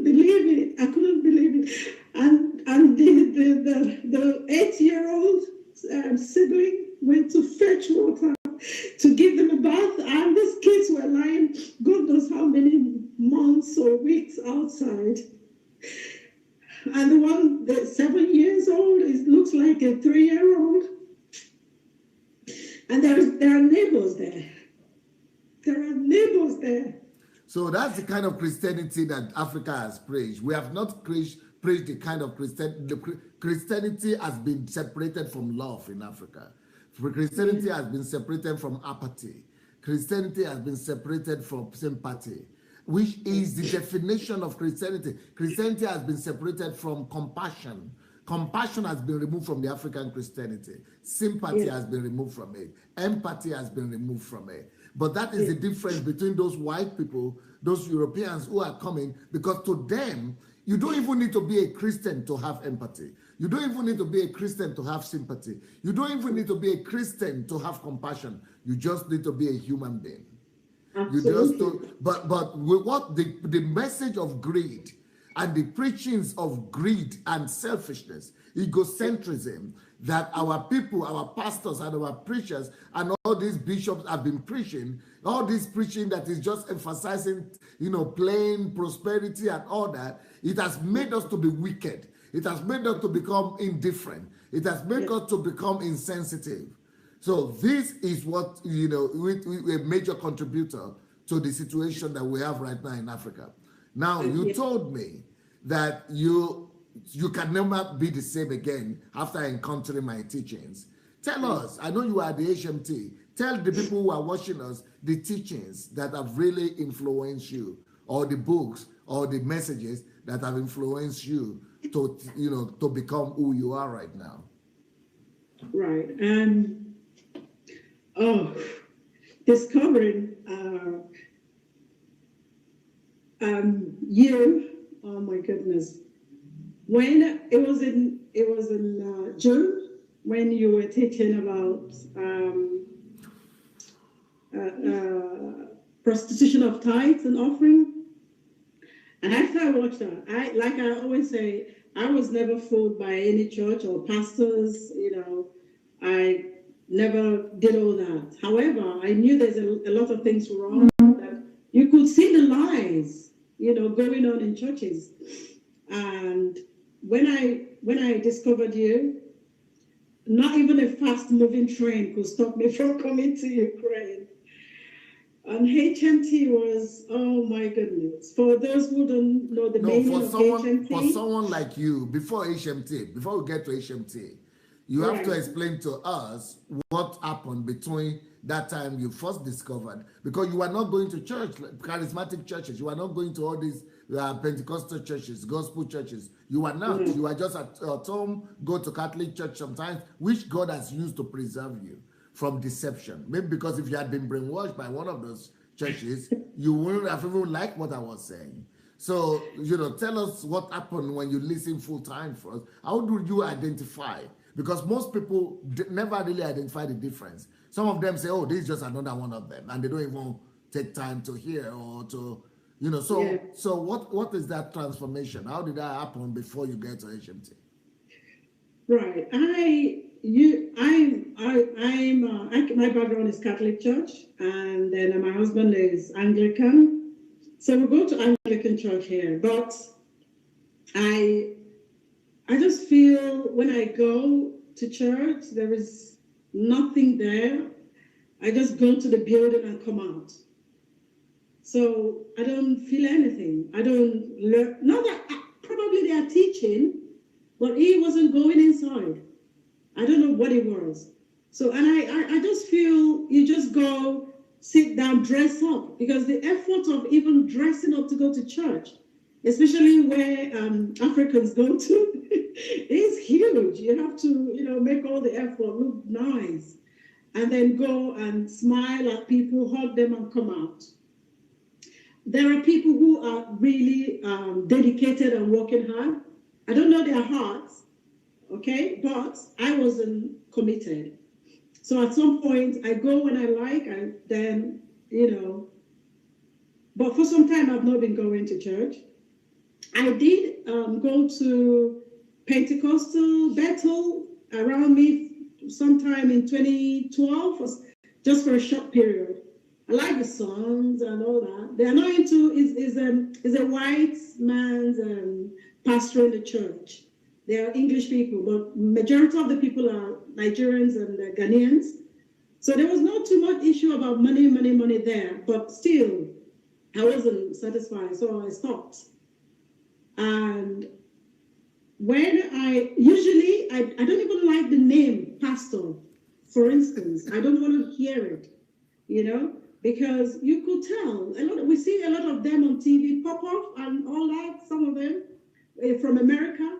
believe it. And the 8-year-old sibling went to fetch water to give them a bath, and these kids were lying God knows how many months or weeks outside. And the one that's 7 years old, it looks like a 3-year-old. And there are neighbors there. So that's the kind of Christianity that Africa has preached. We have not preached the kind of Christianity has been separated from love in Africa. Christianity has been separated from apathy. Christianity has been separated from sympathy, which is the definition of Christianity. Christianity has been separated from compassion. Compassion has been removed from the African Christianity. Sympathy has been removed from it. Empathy has been removed from it. But that is the difference between those white people, those Europeans who are coming, because to them, you don't even need to be a Christian to have empathy. You don't even need to be a Christian to have sympathy. You don't even need to be a Christian to have compassion. You just need to be a human being. Absolutely. You just don't, but with what the message of greed and the preachings of greed and selfishness, egocentrism, that our people, our pastors and our preachers and all these bishops have been preaching, all this preaching that is just emphasizing, you know, plain prosperity and all that, it has made us to be wicked. It has made us to become indifferent. It has made us to become insensitive. So this is what, you know, a major contributor to the situation that we have right now in Africa. Now, you told me that you can never be the same again after encountering my teachings. Tell us, I know you are the HMT, tell the people who are watching us the teachings that have really influenced you, or the books or the messages that have influenced you to, you know, to become who you are right now. Right. Discovering you, oh my goodness. When it was in June, when you were teaching about prostitution of tithes and offering, and after I watched that, I always say, I was never fooled by any church or pastors. You know, I never did all that. However, I knew there's a lot of things wrong, that you could see the lies, you know, going on in churches. And when I discovered you, not even a fast-moving train could stop me from coming to Ukraine. And HMT was, oh my goodness. For those who don't know the meaning of HMT. For someone like you, before we get to HMT, you have to explain to us what happened between that time you first discovered, because you were not going to church, charismatic churches. You were not going to all these Pentecostal churches, gospel churches. You were not. You were just at home, go to Catholic church sometimes, which God has used to preserve you from deception. Maybe because if you had been brainwashed by one of those churches, you wouldn't have even liked what I was saying. So, you know, tell us what happened when you listen full time for us. How do you identify? Because most people never really identify the difference. Some of them say, oh, this is just another one of them, and they don't even take time to hear or to, you know. So what is that transformation? How did that happen before you get to HMT? Right. My background is Catholic Church, and then my husband is Anglican. So we go to Anglican Church here, but I just feel when I go to church, there is nothing there. I just go to the building and come out. So I don't feel anything. I don't learn. Not that probably they are teaching, but he wasn't going inside. I don't know what it was. So, and I just feel you just go, sit down, dress up, because the effort of even dressing up to go to church, especially where Africans go to, is huge. You have to, make all the effort, look nice, and then go and smile at people, hug them, and come out. There are people who are really dedicated and working hard. I don't know their hearts, okay, but I wasn't committed. So at some point, I go when I like, and then, but for some time, I've not been going to church. I did go to Pentecostal Bethel around me sometime in 2012, just for a short period. I like the songs and all that. They are not into, is a white man's pastor in the church. They are English people, but majority of the people are Nigerians and Ghanaians. So there was not too much issue about money there, but still, I wasn't satisfied, so I stopped. And when I don't even like the name pastor, for instance. I don't want to hear it, because you could tell, we see a lot of them on TV pop up and all that, some of them from America.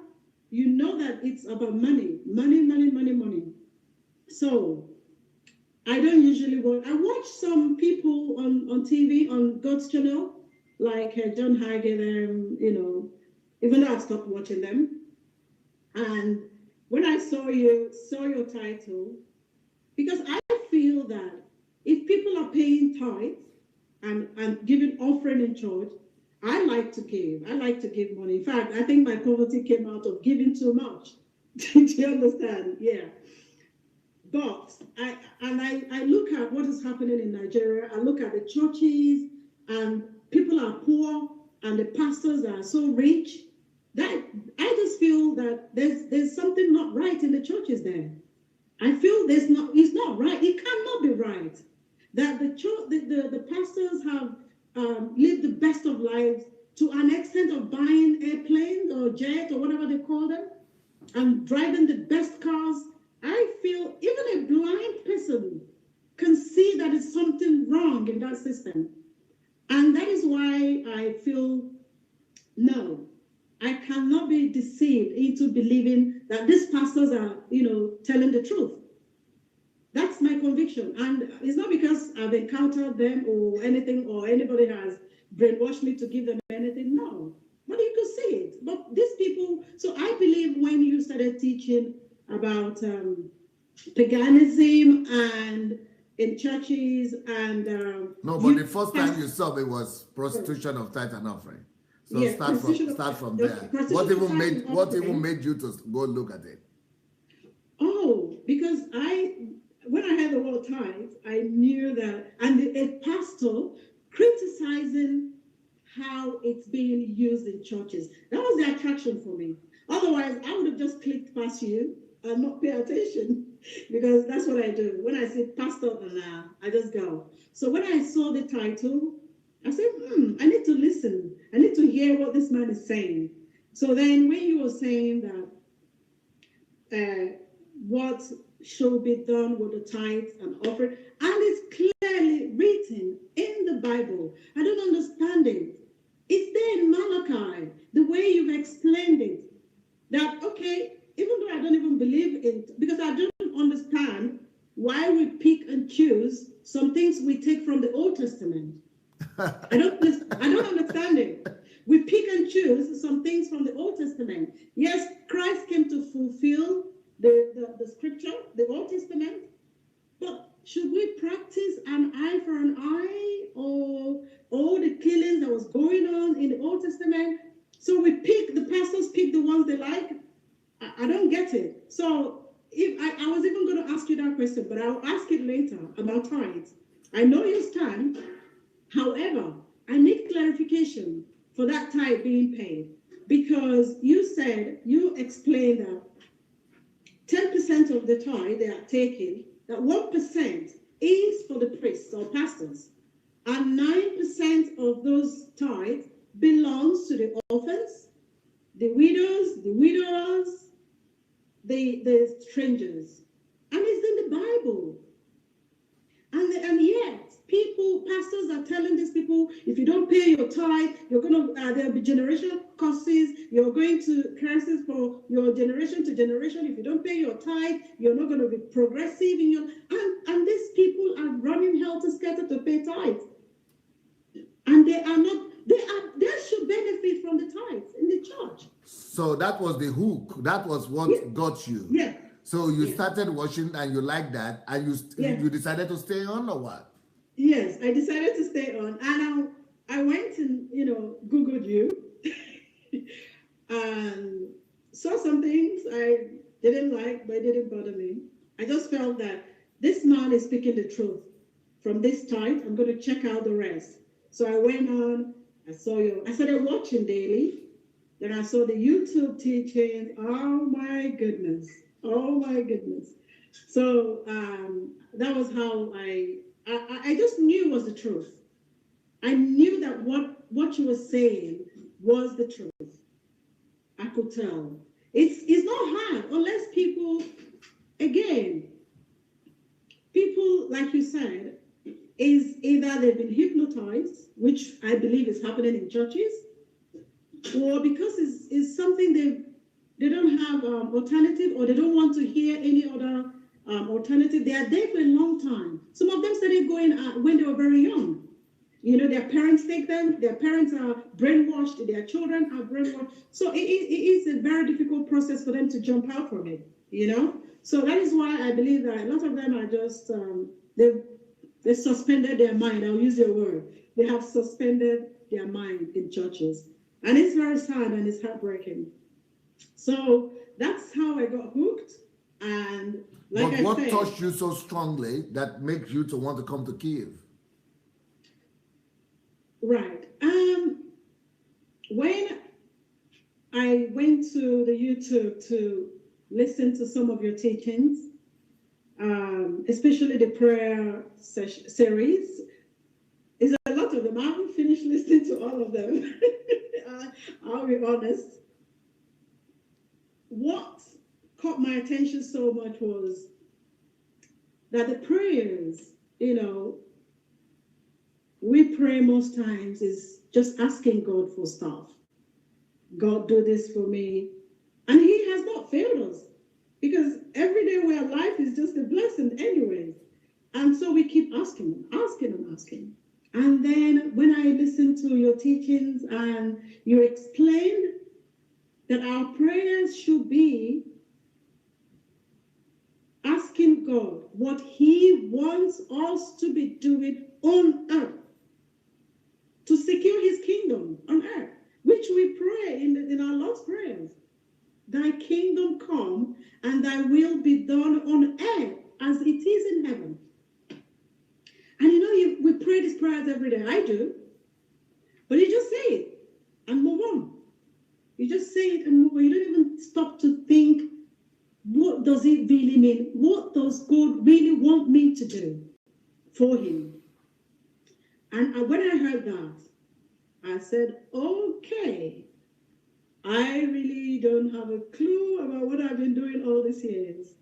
You know that it's about money. So I don't usually watch. I watch some people on TV, on God's channel, like John Hagin, even though I've stopped watching them. And when I saw your title, because I feel that if people are paying tithes and giving offering in church, I like to give. I like to give money. In fact, I think my poverty came out of giving too much. Do you understand? Yeah. But I look at what is happening in Nigeria. I look at the churches, and people are poor, and the pastors are so rich. That I just feel that there's something not right in the churches there. I feel it's not right. It cannot be right that the pastors have lived the best of lives to an extent of buying airplanes or jets or whatever they call them, and driving the best cars. I feel even a blind person can see that it's something wrong in that system. And that is why I feel, no, I cannot be deceived into believing that these pastors are, telling the truth. That's my conviction. And it's not because I've encountered them or anything, or anybody has brainwashed me to give them anything. No. But you could see it. But these people, so I believe when you started teaching about paganism and in churches and... no, but the first time you saw it was prostitution of tithe and offering. So yeah, start from there. What even made you to go look at it? Oh, because when I heard the word tithe, I knew that, and a pastor criticizing how it's being used in churches. That was the attraction for me. Otherwise, I would have just clicked past you and not pay attention, because that's what I do. When I say pastor, I just go. So when I saw the title, I said, I need to listen. I need to hear what this man is saying. So then when you were saying that what should be done with the tithes and offering, and it's clearly written in the Bible. I don't understand it. It's there in Malachi, the way you've explained it. That, okay, even though I don't even believe it, because I don't understand why we pick and choose some things we take from the Old Testament. I don't understand it. We pick and choose some things from the Old Testament. Yes, Christ came to fulfill the scripture, the Old Testament, but should we practice an eye for an eye, or all the killings that was going on in the Old Testament? So the pastors pick the ones they like. I don't get it. So if I was even going to ask you that question, but I'll ask it later about tithes. I know you stand. However, I need clarification for that tithe being paid, because you explained that 10% of the tithe they are taking, that 1% is for the priests or pastors. And 9% of those tithes belongs to the orphans, the widows, the widowers, the strangers. And it's in the Bible. And yet, pastors are telling these people, if you don't pay your tithe, you're going to, there'll be generational curses. You're going to curses for your generation to generation. If you don't pay your tithe, you're not going to be progressive in your, and these people are running helter-skelter to pay tithe. And they are not, they should benefit from the tithes in the church. So that was the hook. That was what got you. Yeah. So you started watching and you liked that, and you decided to stay on, or what? Yes, I decided to stay on, and I went and Googled you, and saw some things I didn't like, but it didn't bother me. I just felt that this man is speaking the truth. From this tithe, I'm going to check out the rest. So I went on. I started watching daily. Then I saw the YouTube teachings. Oh my goodness. So that was how I just knew it was the truth. I knew that what you were saying was the truth. I could tell. It's not hard unless people like you said, is either they've been hypnotized, which I believe is happening in churches, or because it's something they don't have alternative, or they don't want to hear any other alternative. They are there for a long time. Some of them started going when they were very young. Their parents take them, their parents are brainwashed, their children are brainwashed. So it is a very difficult process for them to jump out from it, So that is why I believe that a lot of them are just, they suspended their mind. I'll use your word. They have suspended their mind in churches. And it's very sad and it's heartbreaking. So that's how I got hooked. And what touched you so strongly that makes you to want to come to Kiev? Right. When I went to the YouTube to listen to some of your teachings, especially the prayer series, is a lot of them. I haven't finished listening to all of them. I'll be honest. What caught my attention so much was that the prayers, we pray most times is just asking God for stuff. God, do this for me. And he has not failed us, because every day we are alive is just a blessing anyway. And so we keep asking. And then when I listened to your teachings and you explained that our prayers should be asking God what he wants us to be doing on earth to secure his kingdom on earth, which we pray in our Lord's prayers. Thy kingdom come and thy will be done on earth as it is in heaven. And we pray these prayers every day. I do. But you just say it and move on. You just say it and move on. You don't even stop to think, what does it really mean? What does God really want me to do for him? And when I heard that, I said, okay, I really don't have a clue about what I've been doing all these years.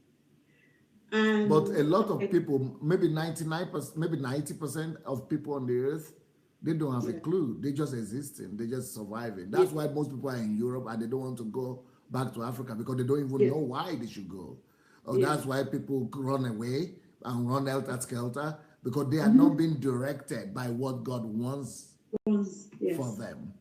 But a lot of people, maybe 99%, maybe 90% of people on the earth, they don't have a clue. They just existing. They just surviving. That's why most people are in Europe and they don't want to go back to Africa, because they don't even know why they should go. That's why people run away and run helter-skelter, because they are not being directed by what God wants for them.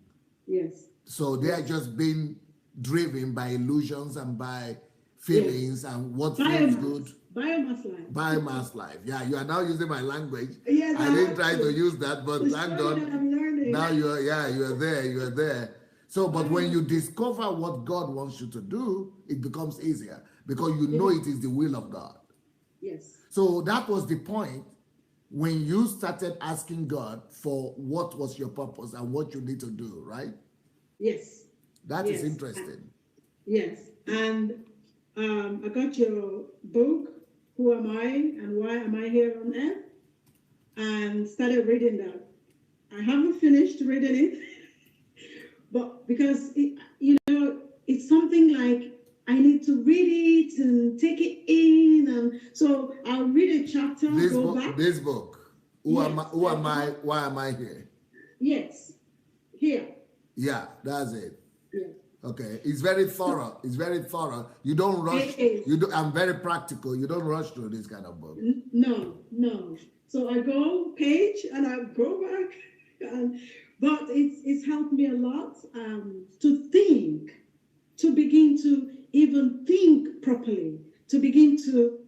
Yes. So they are just being driven by illusions and by feelings and what feels good. Biomass life. Yeah, you are now using my language. Yes, I didn't try to use that, but thank God. I'm learning. Now you are there. So, but when you discover what God wants you to do, it becomes easier, because you know it is the will of God. Yes. So that was the point when you started asking God for what was your purpose and what you need to do, right? Yes. That is interesting. Yes. And I got your book, Who Am I and Why Am I Here on Earth? and started reading that. I haven't finished reading it, but because it's something like I need to read it and take it in, and so I'll read a chapter, go back. This book. Who am I? Why am I here? Yes, here. Yeah, that's it. Yeah. Okay, it's very thorough. It's very thorough. You don't rush. I'm very practical. You don't rush through this kind of book. No. So I go page and I go back, but it's helped me a lot to think, to begin to even think properly, to begin to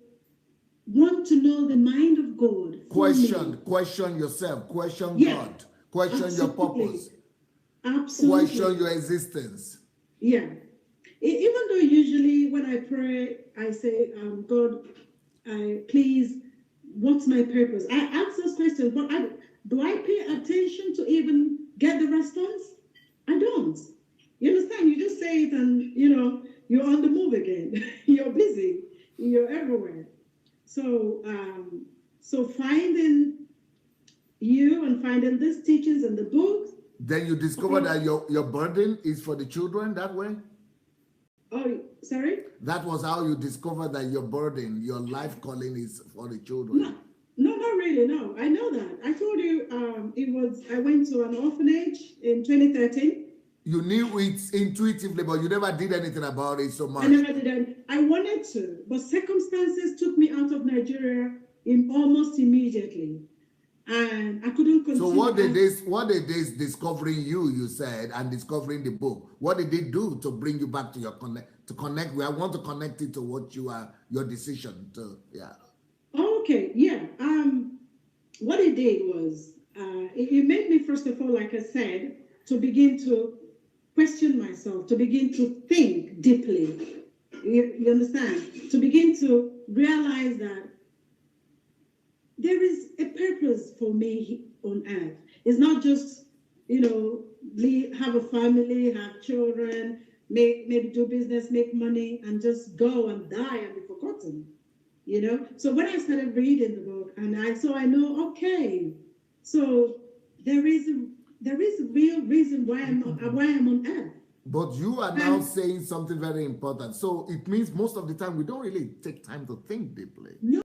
want to know the mind of God. Question yourself. Question God. Question your purpose. Absolutely. Question your existence. Yeah. Even though usually when I pray, I say, God, please, what's my purpose? I ask those questions, but do I pay attention to even get the response? I don't. You understand? You just say it and, you're on the move again. You're busy. You're everywhere. So, finding you and finding these teachings and the books. Then you discover that your burden is for the children that way? Oh, sorry? That was how you discovered that your burden, your life calling is for the children. No, not really, no. I know that. I told you I went to an orphanage in 2013. You knew it intuitively, but you never did anything about it so much. I never did anything. I wanted to, but circumstances took me out of Nigeria almost immediately. And I couldn't continue. So what did this discovering you said, and discovering the book, what did it do to bring you back to connect? I want to connect it to what your decision to, yeah. Okay, yeah. What it did was, it made me, first of all, like I said, to begin to question myself, to begin to think deeply. You understand? To begin to realize that there is a purpose for me on earth. It's not just, have a family, have children, maybe do business, make money, and just go and die and be forgotten. So when I started reading the book, and I know, okay, so there is a real reason why I'm on earth. But you are now saying something very important. So it means most of the time we don't really take time to think deeply. No.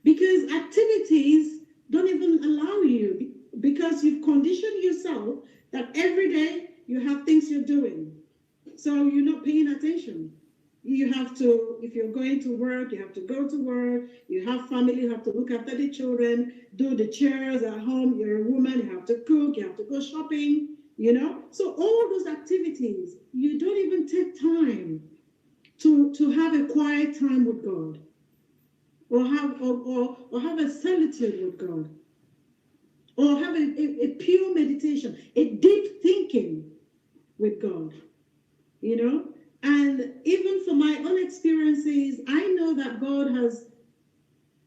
Because activities don't even allow you, because you've conditioned yourself that every day you have things you're doing. So you're not paying attention. You have to, if you're going to work, you have to go to work. You have family, you have to look after the children, do the chores at home. You're a woman, you have to cook, you have to go shopping, So all those activities, you don't even take time to have a quiet time with God. Or have a solitude with God, or have a pure meditation, a deep thinking with God, And even for my own experiences, I know that God has,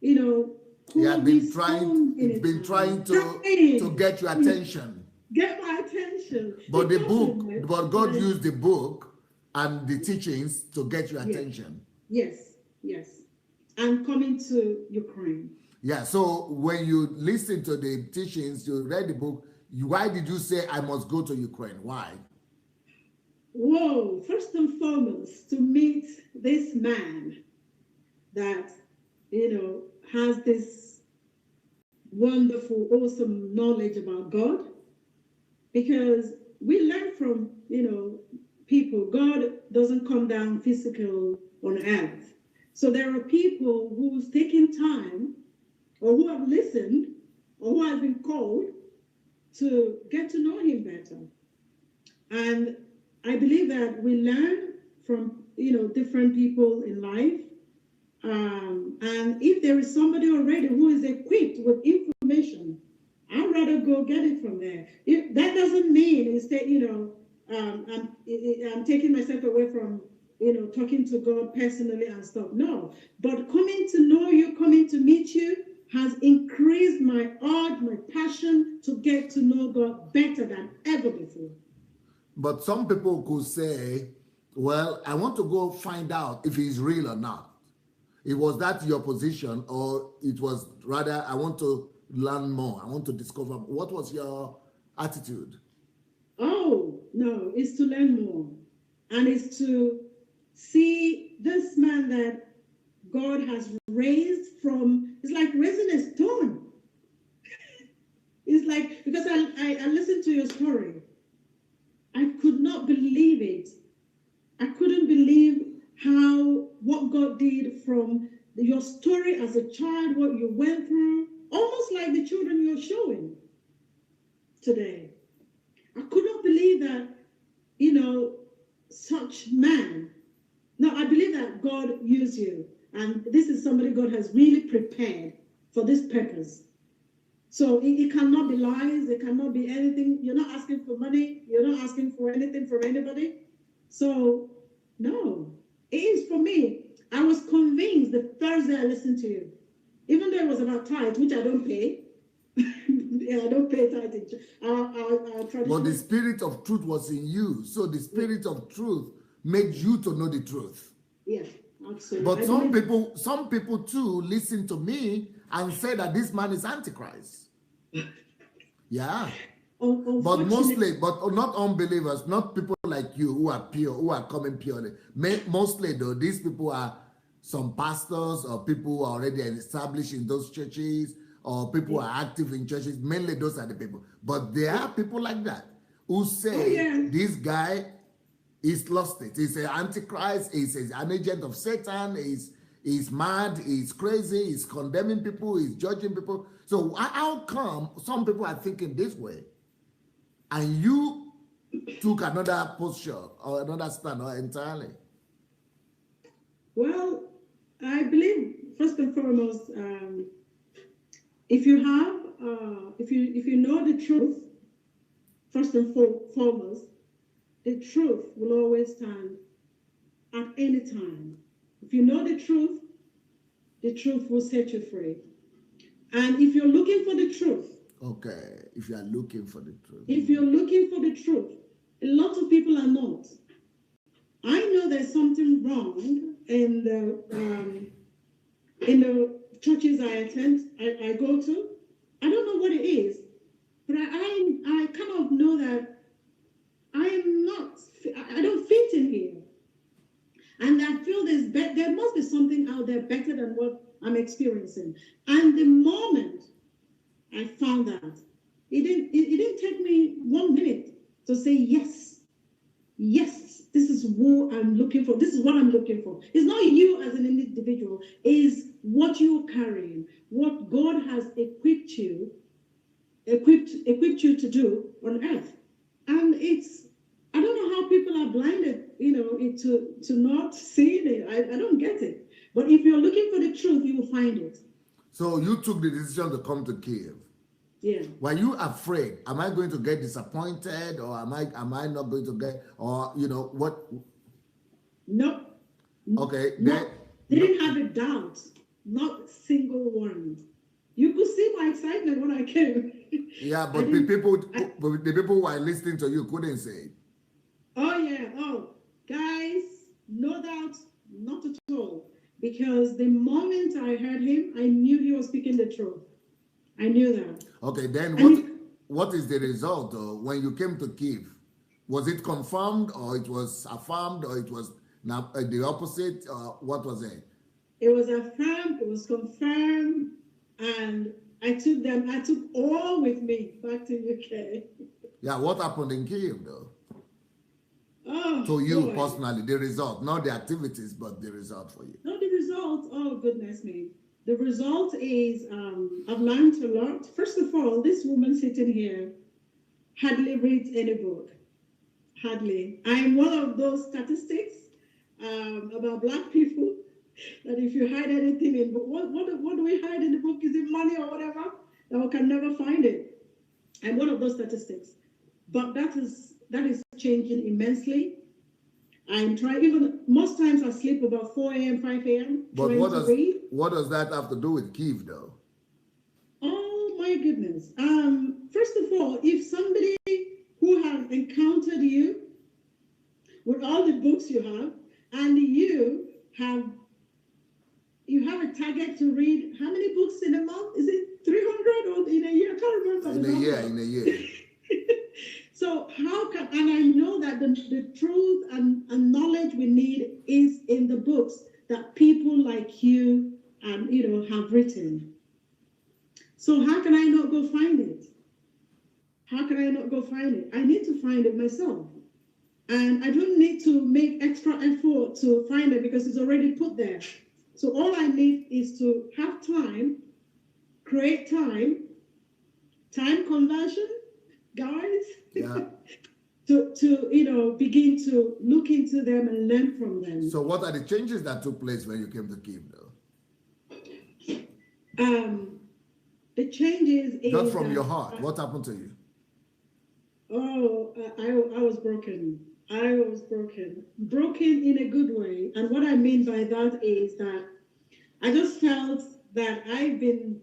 He has been trying to get your attention. Get my attention. But God used the book and the teachings to get your attention. Yes. And coming to Ukraine. Yeah, so when you listen to the teachings, you read the book, why did you say, I must go to Ukraine? Why? Whoa, first and foremost, to meet this man that, has this wonderful, awesome knowledge about God. Because we learn from, people, God doesn't come down physical on earth. So there are people who's taken time, or who have listened, or who have been called to get to know him better. And I believe that we learn from, different people in life. And if there is somebody already who is equipped with information, I'd rather go get it from there. That doesn't mean instead, I'm taking myself away from talking to God personally and stuff. No, but coming to know you, coming to meet you has increased my urge, my passion to get to know God better than ever before. But some people could say, well, I want to go find out if he's real or not. It was that your position, or it was rather, I want to learn more, I want to discover? What was your attitude? Oh, no, it's to learn more. And it's to see this man that God has raised from, it's like raising a stone. It's like, because I listened to your story. I could not believe it. I couldn't believe what God did from your story as a child, what you went through, almost like the children you're showing today. I could not believe that, such man. No, I believe that God used you. And this is somebody God has really prepared for this purpose. So it cannot be lies. It cannot be anything. You're not asking for money. You're not asking for anything from anybody. So, no, it is for me. I was convinced the first day I listened to you, even though it was about tithe, which I don't pay. Yeah, I don't pay tithe. But the spirit of truth was in you. So the spirit of truth made you to know the truth. Yeah, absolutely. But some people too listen to me and say that this man is Antichrist. Yeah. But mostly, but not unbelievers, not people like you who are pure, who are coming purely. Mostly though, these people are some pastors or people who are already established in those churches, or people who are active in churches. Mainly those are the people. But there are people like that who say this guy is lost it. He's an Antichrist, he's an agent of Satan, he's mad, he's crazy, he's condemning people, he's judging people. So how come some people are thinking this way and you took another posture or another stand entirely? Well, I believe first and foremost, if you know the truth, first and foremost, the truth will always stand at any time. If you know the truth will set you free. And if you're looking for the truth. Okay, if you are looking for the truth. If you're looking for the truth, a lot of people are not. I know there's something wrong in the churches I attend, I go to. I don't know what it is, but I kind of know that I don't fit in here. And I feel there must be something out there better than what I'm experiencing. And the moment I found that, it didn't take me 1 minute to say yes, this is who I'm looking for. This is what I'm looking for. It's not you as an individual. It's what you're carrying, what God has equipped you to do on earth. And I don't know how people are blinded, to not seeing it. I don't get it. But if you're looking for the truth, you will find it. So you took the decision to come to Kiev. Yeah. Were you afraid? Am I going to get disappointed, or am I not going to get, or what? No. Okay. No, they didn't have a doubt. Not a single one. You could see my excitement when I came. Yeah, but the people who are listening to you couldn't say it. Oh yeah. Oh, guys, no doubt, not at all. Because the moment I heard him, I knew he was speaking the truth. I knew that. Okay, then what is the result though when you came to Kiev? Was it confirmed, or it was affirmed, or it was the opposite? What was it? It was affirmed, it was confirmed, and I took all with me back to UK. Yeah, what happened in Kiev though? Oh, to you boy. Personally, the result, not the activities, but the result for you. No, the result, oh goodness me. The result is I've learned a lot. First of all, this woman sitting here hardly reads any book. Hardly. I'm one of those statistics about Black people that if you hide anything in book, what do we hide in the book? Is it money or whatever? That we can never find it. I'm one of those statistics. But that is changing immensely. I'm trying, even most times I sleep about 4 a.m., 5 a.m. But what does that have to do with Kiev though? Oh my goodness. First of all, if somebody who has encountered you with all the books you have, and you have, you have a target to read how many books in a month? Is it 300 or in a year? I can't remember. In a year. So how can, and I know that the truth and knowledge we need is in the books that people like you and have written. So how can I not go find it? How can I not go find it? I need to find it myself. And I don't need to make extra effort to find it because it's already put there. So all I need is to have time, create time conversion, guys. Yeah. to begin to look into them and learn from them. So what are the changes that took place when you came to Kiev, though? The changes is Not from your heart. What happened to you? I was broken. I was broken in a good way. And what I mean by that is that I just felt that I've been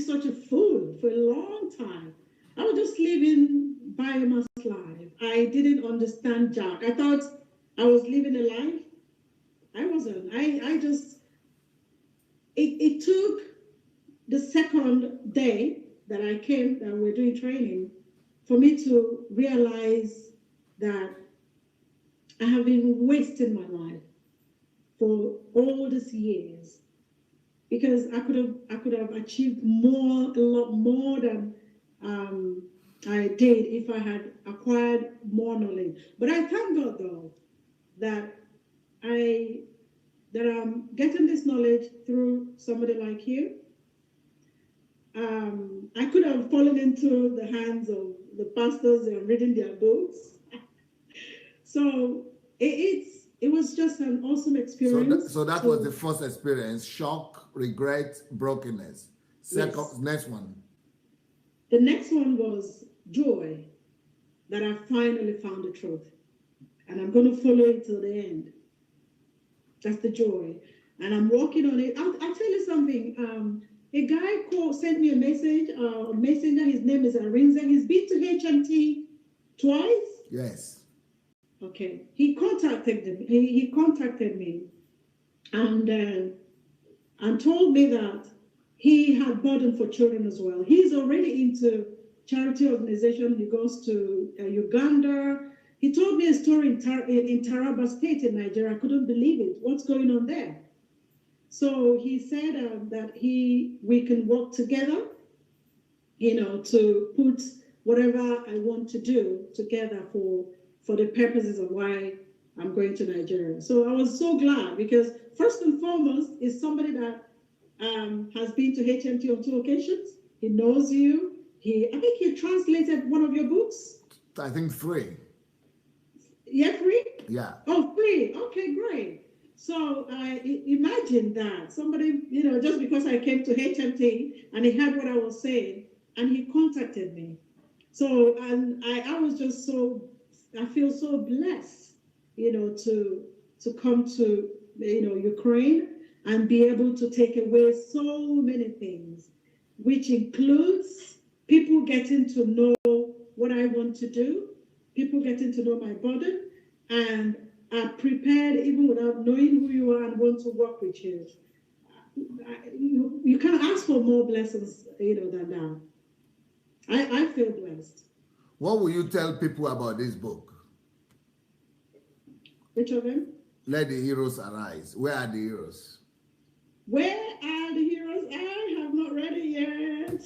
such a fool for a long time. I was just living biomass life. I didn't understand Jack. I thought I was living a life. I wasn't. It took the second day that I came, that we're doing training, for me to realize that I have been wasting my life for all these years, because I could have achieved a lot more than I did if I had acquired more knowledge. But I thank God, though, that I'm getting this knowledge through somebody like you. I could have fallen into the hands of the pastors and reading their books. So it was just an awesome experience. So that was the first experience: shock, regret, brokenness. Next one. The next one was joy, that I finally found the truth, and I'm going to follow it till the end. That's the joy, and I'm working on it. I'll tell you something. A guy sent me a message. Messenger. His name is Arinza. He's been to HMT twice. Yes. Okay. He contacted me. He contacted me, and told me that he had burden for children as well. He's already into charity organization. He goes to Uganda. He told me a story in Taraba State in Nigeria. I couldn't believe it. What's going on there? So he said that we can work together, to put whatever I want to do together for the purposes of why I'm going to Nigeria. So I was so glad, because first and foremost is somebody that has been to HMT on 2 occasions. He knows you. I think he translated one of your books. I think 3. Yeah, 3? Yeah. Oh, 3. Okay, great. So I imagine that somebody, just because I came to HMT and he heard what I was saying and he contacted me. So, and I was just I feel so blessed, to come to, Ukraine and be able to take away so many things, which includes people getting to know what I want to do, people getting to know my burden, and are prepared even without knowing who you are and want to work with you. You can't ask for more blessings, than that. I feel blessed. What will you tell people about this book? Which of them? Let the heroes arise. Where are the heroes? Where are the heroes? I have not read it yet.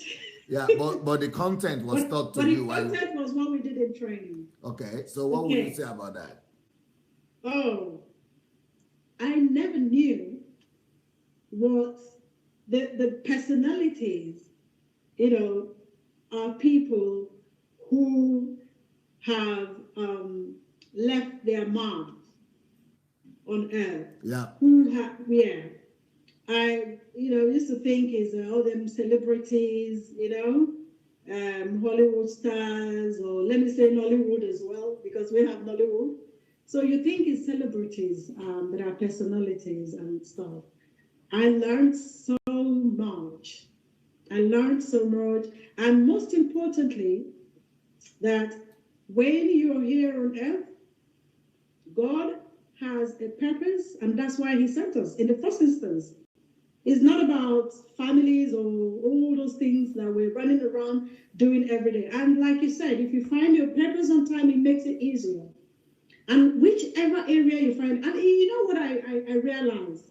Yeah, but the content was taught to you. But the content was what we did in training. Okay, so what would you say about that? Oh, I never knew what the personalities, are people who have left their mark on earth. Yeah. I used to think is all them celebrities, Hollywood stars, or let me say Nollywood as well, because we have Nollywood. So you think it's celebrities that are personalities and stuff. I learned so much. And most importantly, that when you're here on earth, God has a purpose, and that's why he sent us in the first instance. It's not about families or all those things that we're running around doing every day. And like you said, if you find your purpose on time, it makes it easier. And whichever area you find, and you know what I realized?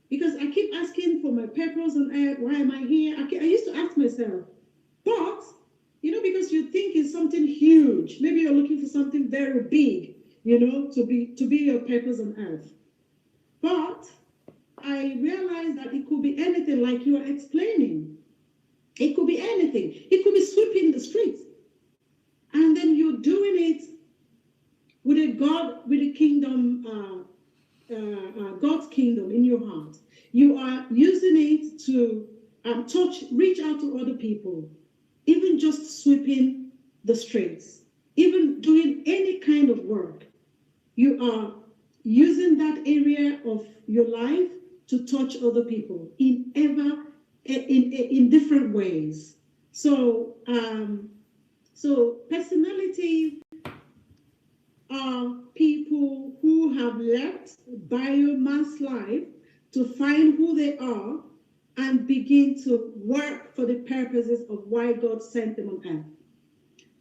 Because I keep asking for my purpose on earth, why am I here? I used to ask myself, but, you know, because you think it's something huge, maybe you're looking for something very big, you know, to be your purpose on earth. But I realized that it could be anything like you are explaining. It could be anything. It could be sweeping the streets. And then you're doing it with a kingdom, God's kingdom in your heart. You are using it to reach out to other people, even just sweeping the streets, even doing any kind of work. You are using that area of your life to touch other people in different ways. So personalities are people who have left biomass life to find who they are and begin to work for the purposes of why God sent them on earth.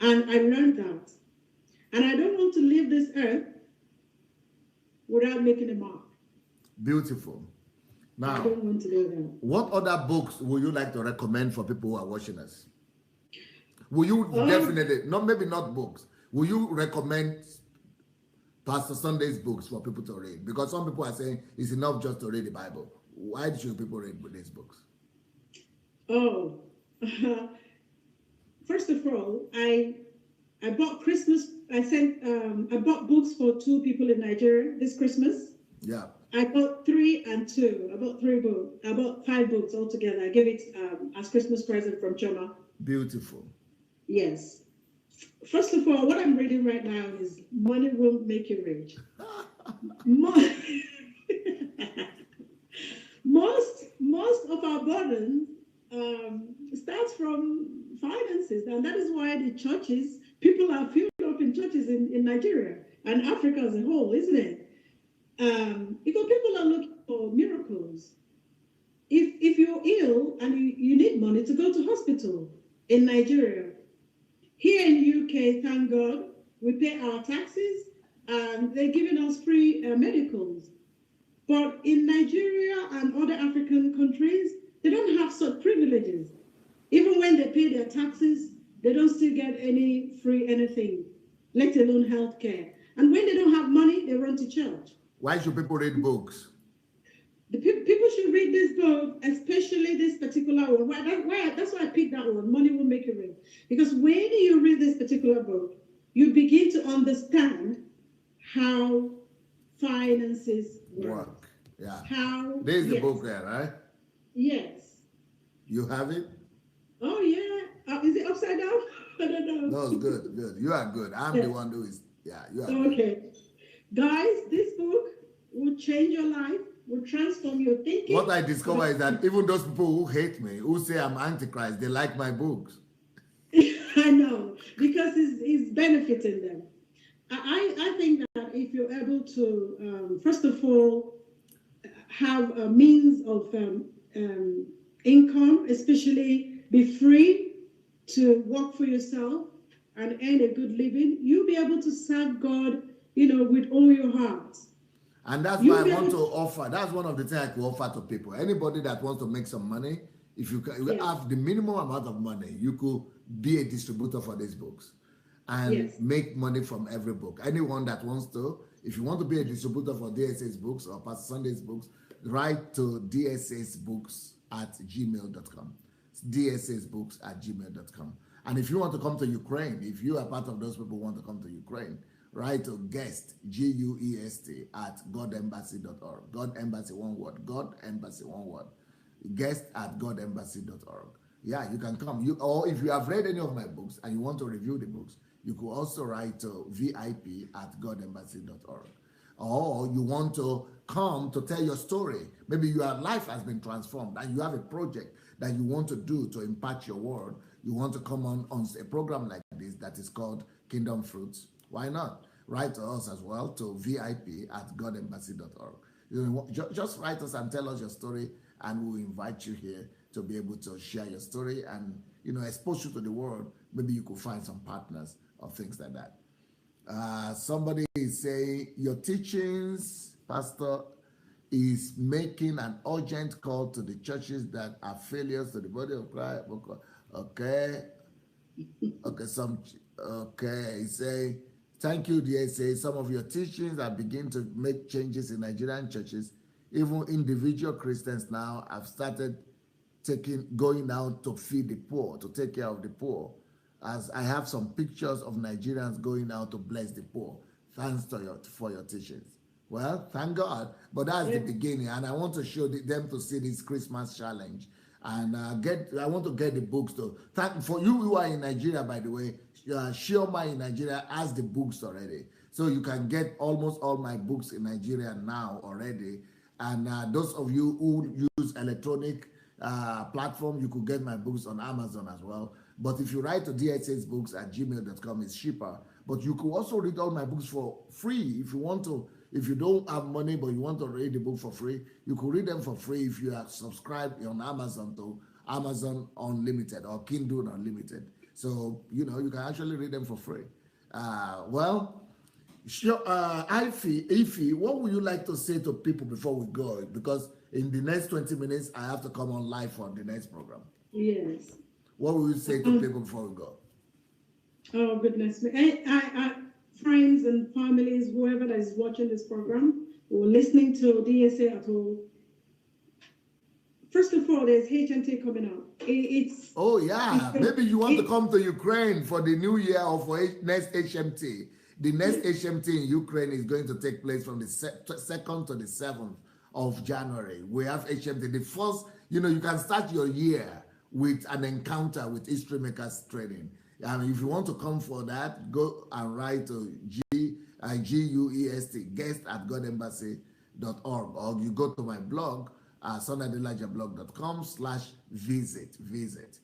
And I learned that. And I don't want to leave this earth without making a mark. Beautiful. Now, I don't want to do that. What other books would you like to recommend for people who are watching us? Will you definitely, maybe not books, will you recommend Pastor Sandei's books for people to read? Because some people are saying it's enough just to read the Bible. Why should people read these books? Oh, first of all, I bought Christmas. I bought books for 2 people in Nigeria this Christmas. Yeah. I bought 3 and 2. I bought 3 books. I bought 5 books altogether. I gave it as Christmas present from Choma. Beautiful. Yes. First of all, what I'm reading right now is Money Won't Make You Rich. Most of our burden starts from finances, and that is why the churches, people are filled up in churches in Nigeria and Africa as a whole, isn't it? Because people are looking for miracles. If you're ill and you need money to go to hospital in Nigeria, here in the UK, thank God, we pay our taxes and they're giving us free medicals. But in Nigeria and other African countries, they don't have such privileges. Even when they pay their taxes, they don't still get any free anything, let alone health care. And when they don't have money, they run to church. Why should people read books? People should read this book, especially this particular one. That's why I picked that one, Money Will Make You Rich. Because when you read this particular book, you begin to understand how finances work. Yeah. There's the book there, right? Yes. You have it? Oh, yeah. Is it upside down? I don't know. No, it's good. You are good. I'm the one who is, you are okay. Good. Guys, this book will change your life, will transform your thinking. What I discover is that even those people who hate me, who say I'm Antichrist, they like my books. I know, because it's benefiting them. I think that if you're able to, first of all, have a means of income, especially be free to work for yourself and earn a good living, you'll be able to serve God, with all your heart. And that's why I want to offer. That's one of the things I can offer to people. Anybody that wants to make some money, if you have the minimum amount of money, you could be a distributor for these books and make money from every book. Anyone that wants to, if you want to be a distributor for DSS books or Pastor Sandei's books, write to dssbooks@gmail.com. dssbooks@gmail.com. And if you want to come to Ukraine, if you are part of those people who want to come to Ukraine, write to guest, GUEST, @godembassy.org. God Embassy, one word. God Embassy, one word. Guest @godembassy.org. Yeah, you can come. Or if you have read any of my books and you want to review the books, you could also write to VIP@godembassy.org. Or you want to come to tell your story. Maybe your life has been transformed and you have a project that you want to do to impact your world. You want to come on a program like this that is called Kingdom Fruits. Why not? write to us as well to vip@godembassy.org. Just write us and tell us your story, and we'll invite you here to be able to share your story and expose you to the world. Maybe you could find some partners or things like that. Somebody is saying your teachings, Pastor, is making an urgent call to the churches that are failures to the body of Christ. Okay. He say, thank you, dear. Say some of your teachings are beginning to make changes in Nigerian churches. Even individual Christians now have started going out to feed the poor, to take care of the poor. As I have some pictures of Nigerians going out to bless the poor. Thanks for your teachings. Well, thank God. But that's the beginning, and I want to show them to see this Christmas challenge. And I want to get the books to for you who are in Nigeria, by the way. Shioma in Nigeria has the books already, so you can get almost all my books in Nigeria now already. And those of you who use electronic platform, you could get my books on Amazon as well. But if you write to dhsbooks@gmail.com, it's cheaper. But you could also read all my books for free if you want to. If you don't have money but you want to read the book for free, you could read them for free if you are subscribed on Amazon to Amazon Unlimited or Kindle Unlimited. So, you can actually read them for free. Ify, what would you like to say to people before we go? Because in the next 20 minutes, I have to come on live for the next program. Yes. What will you say to people before we go? Oh, goodness me. I friends and families, whoever that is watching this program or listening to DSA at all, first of all, there's HMT coming up. Maybe you want to come to Ukraine for the new year or for next HMT. The next HMT in Ukraine is going to take place from the 2nd to the 7th of January. We have HMT. The first, you can start your year with an encounter with History Makers training. If you want to come for that, go and write to GUEST, guest@godembassy.org, or you go to my blog, sonadelajablog.com/visit.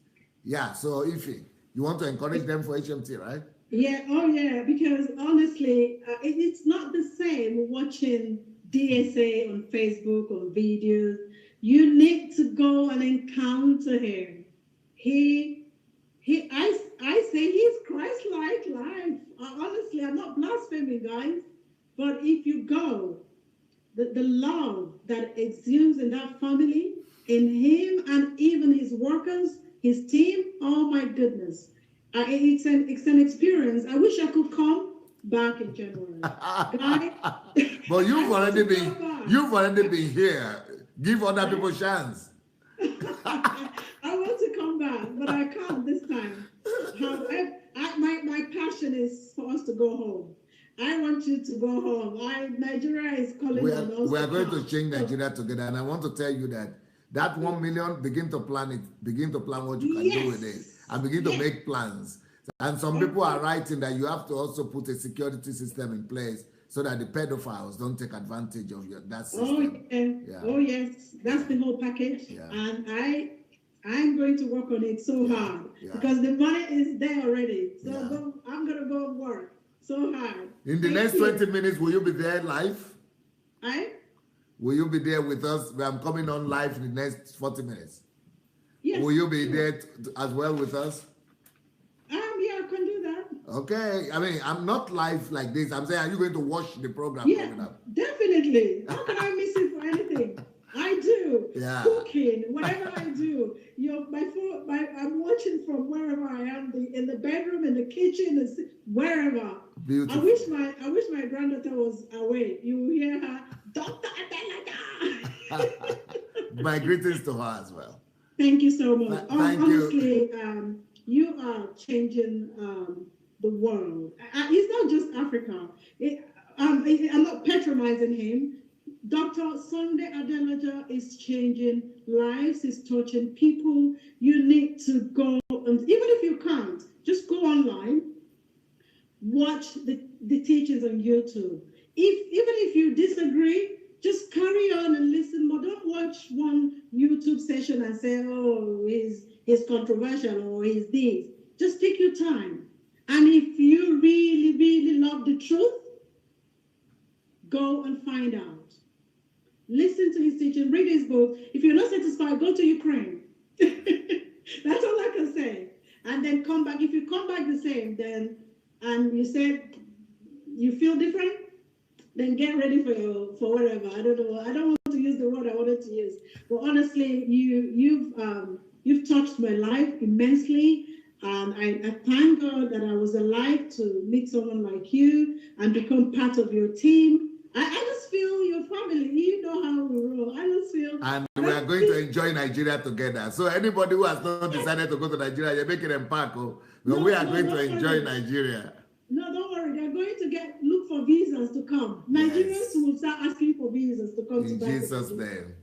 Yeah, so Ify, you want to encourage them for HMT, right? Yeah, because honestly, it's not the same watching DSA on Facebook or videos. You need to go and encounter him. I say he's Christ-like life. Honestly, I'm not blaspheming, guys. But if you go, the love that exudes in that family, in him and even his workers, his team, oh my goodness. It's an experience. I wish I could come back in January. But you've already been here. Give other people a chance. I want to come back, but I can't this time. However, my passion is for us to go home. I want you to go home. Nigeria is calling on us. We are going to change Nigeria together, and I want to tell you that 1 million, begin to plan it. Begin to plan what you can do with it, and begin to make plans. And some people are writing that you have to also put a security system in place so that the pedophiles don't take advantage of that system. Oh yes, that's the whole package. Yeah. And I'm going to work on it so hard because the money is there already. So I'm going to go and work so hard. In the next 20 minutes, will you be there live? Will you be there with us? I'm coming on live in the next 40 minutes. Yes. Will you be there as well with us? Yeah, I can do that. Okay. I'm not live like this. I'm saying, are you going to watch the program coming up? Definitely. How can I miss it for anything? I do. Yeah. Cooking, whatever I do. I'm watching from wherever I am, in the bedroom, in the kitchen, wherever. Beautiful. I wish my granddaughter was away. You will hear her, Dr. Adelaja. My greetings to her as well. Thank you so much. Honestly, you are changing the world. It's not just Africa. I'm not patronizing him. Dr. Sandey Adelaja is changing lives, is touching people. You need to go, and even if you can't, just go online, watch the teachings on YouTube. Even if you disagree, just carry on and listen more. Don't watch one YouTube session and say, oh, he's controversial or he's this. Just take your time. And if you really, really love the truth, go and find out. Listen to his teaching, read his book. If you're not satisfied, go to Ukraine. That's all I can say. And then come back. If you come back the same, then, and you said you feel different, then get ready for whatever. I don't know. I don't want to use the word I wanted to use. But honestly, you've touched my life immensely. And I thank God that I was alive to meet someone like you and become part of your team. I just feel your family. You know how we roll. I just feel. And we are going to enjoy Nigeria together. So anybody who has not decided to go to Nigeria, you're making them pack. But we are going to enjoy Nigeria. No, don't worry. They're going to look for visas to come. Nigerians will start asking for visas to come to in Jesus' name.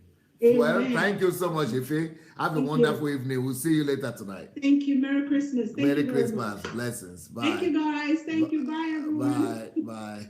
Amen. Well, thank you so much, Ife. Have a wonderful evening. We'll see you later tonight. Thank you. Merry Christmas. Merry Christmas. Blessings. Bye. Thank you, guys. Thank you. Bye, everyone. Bye. Bye.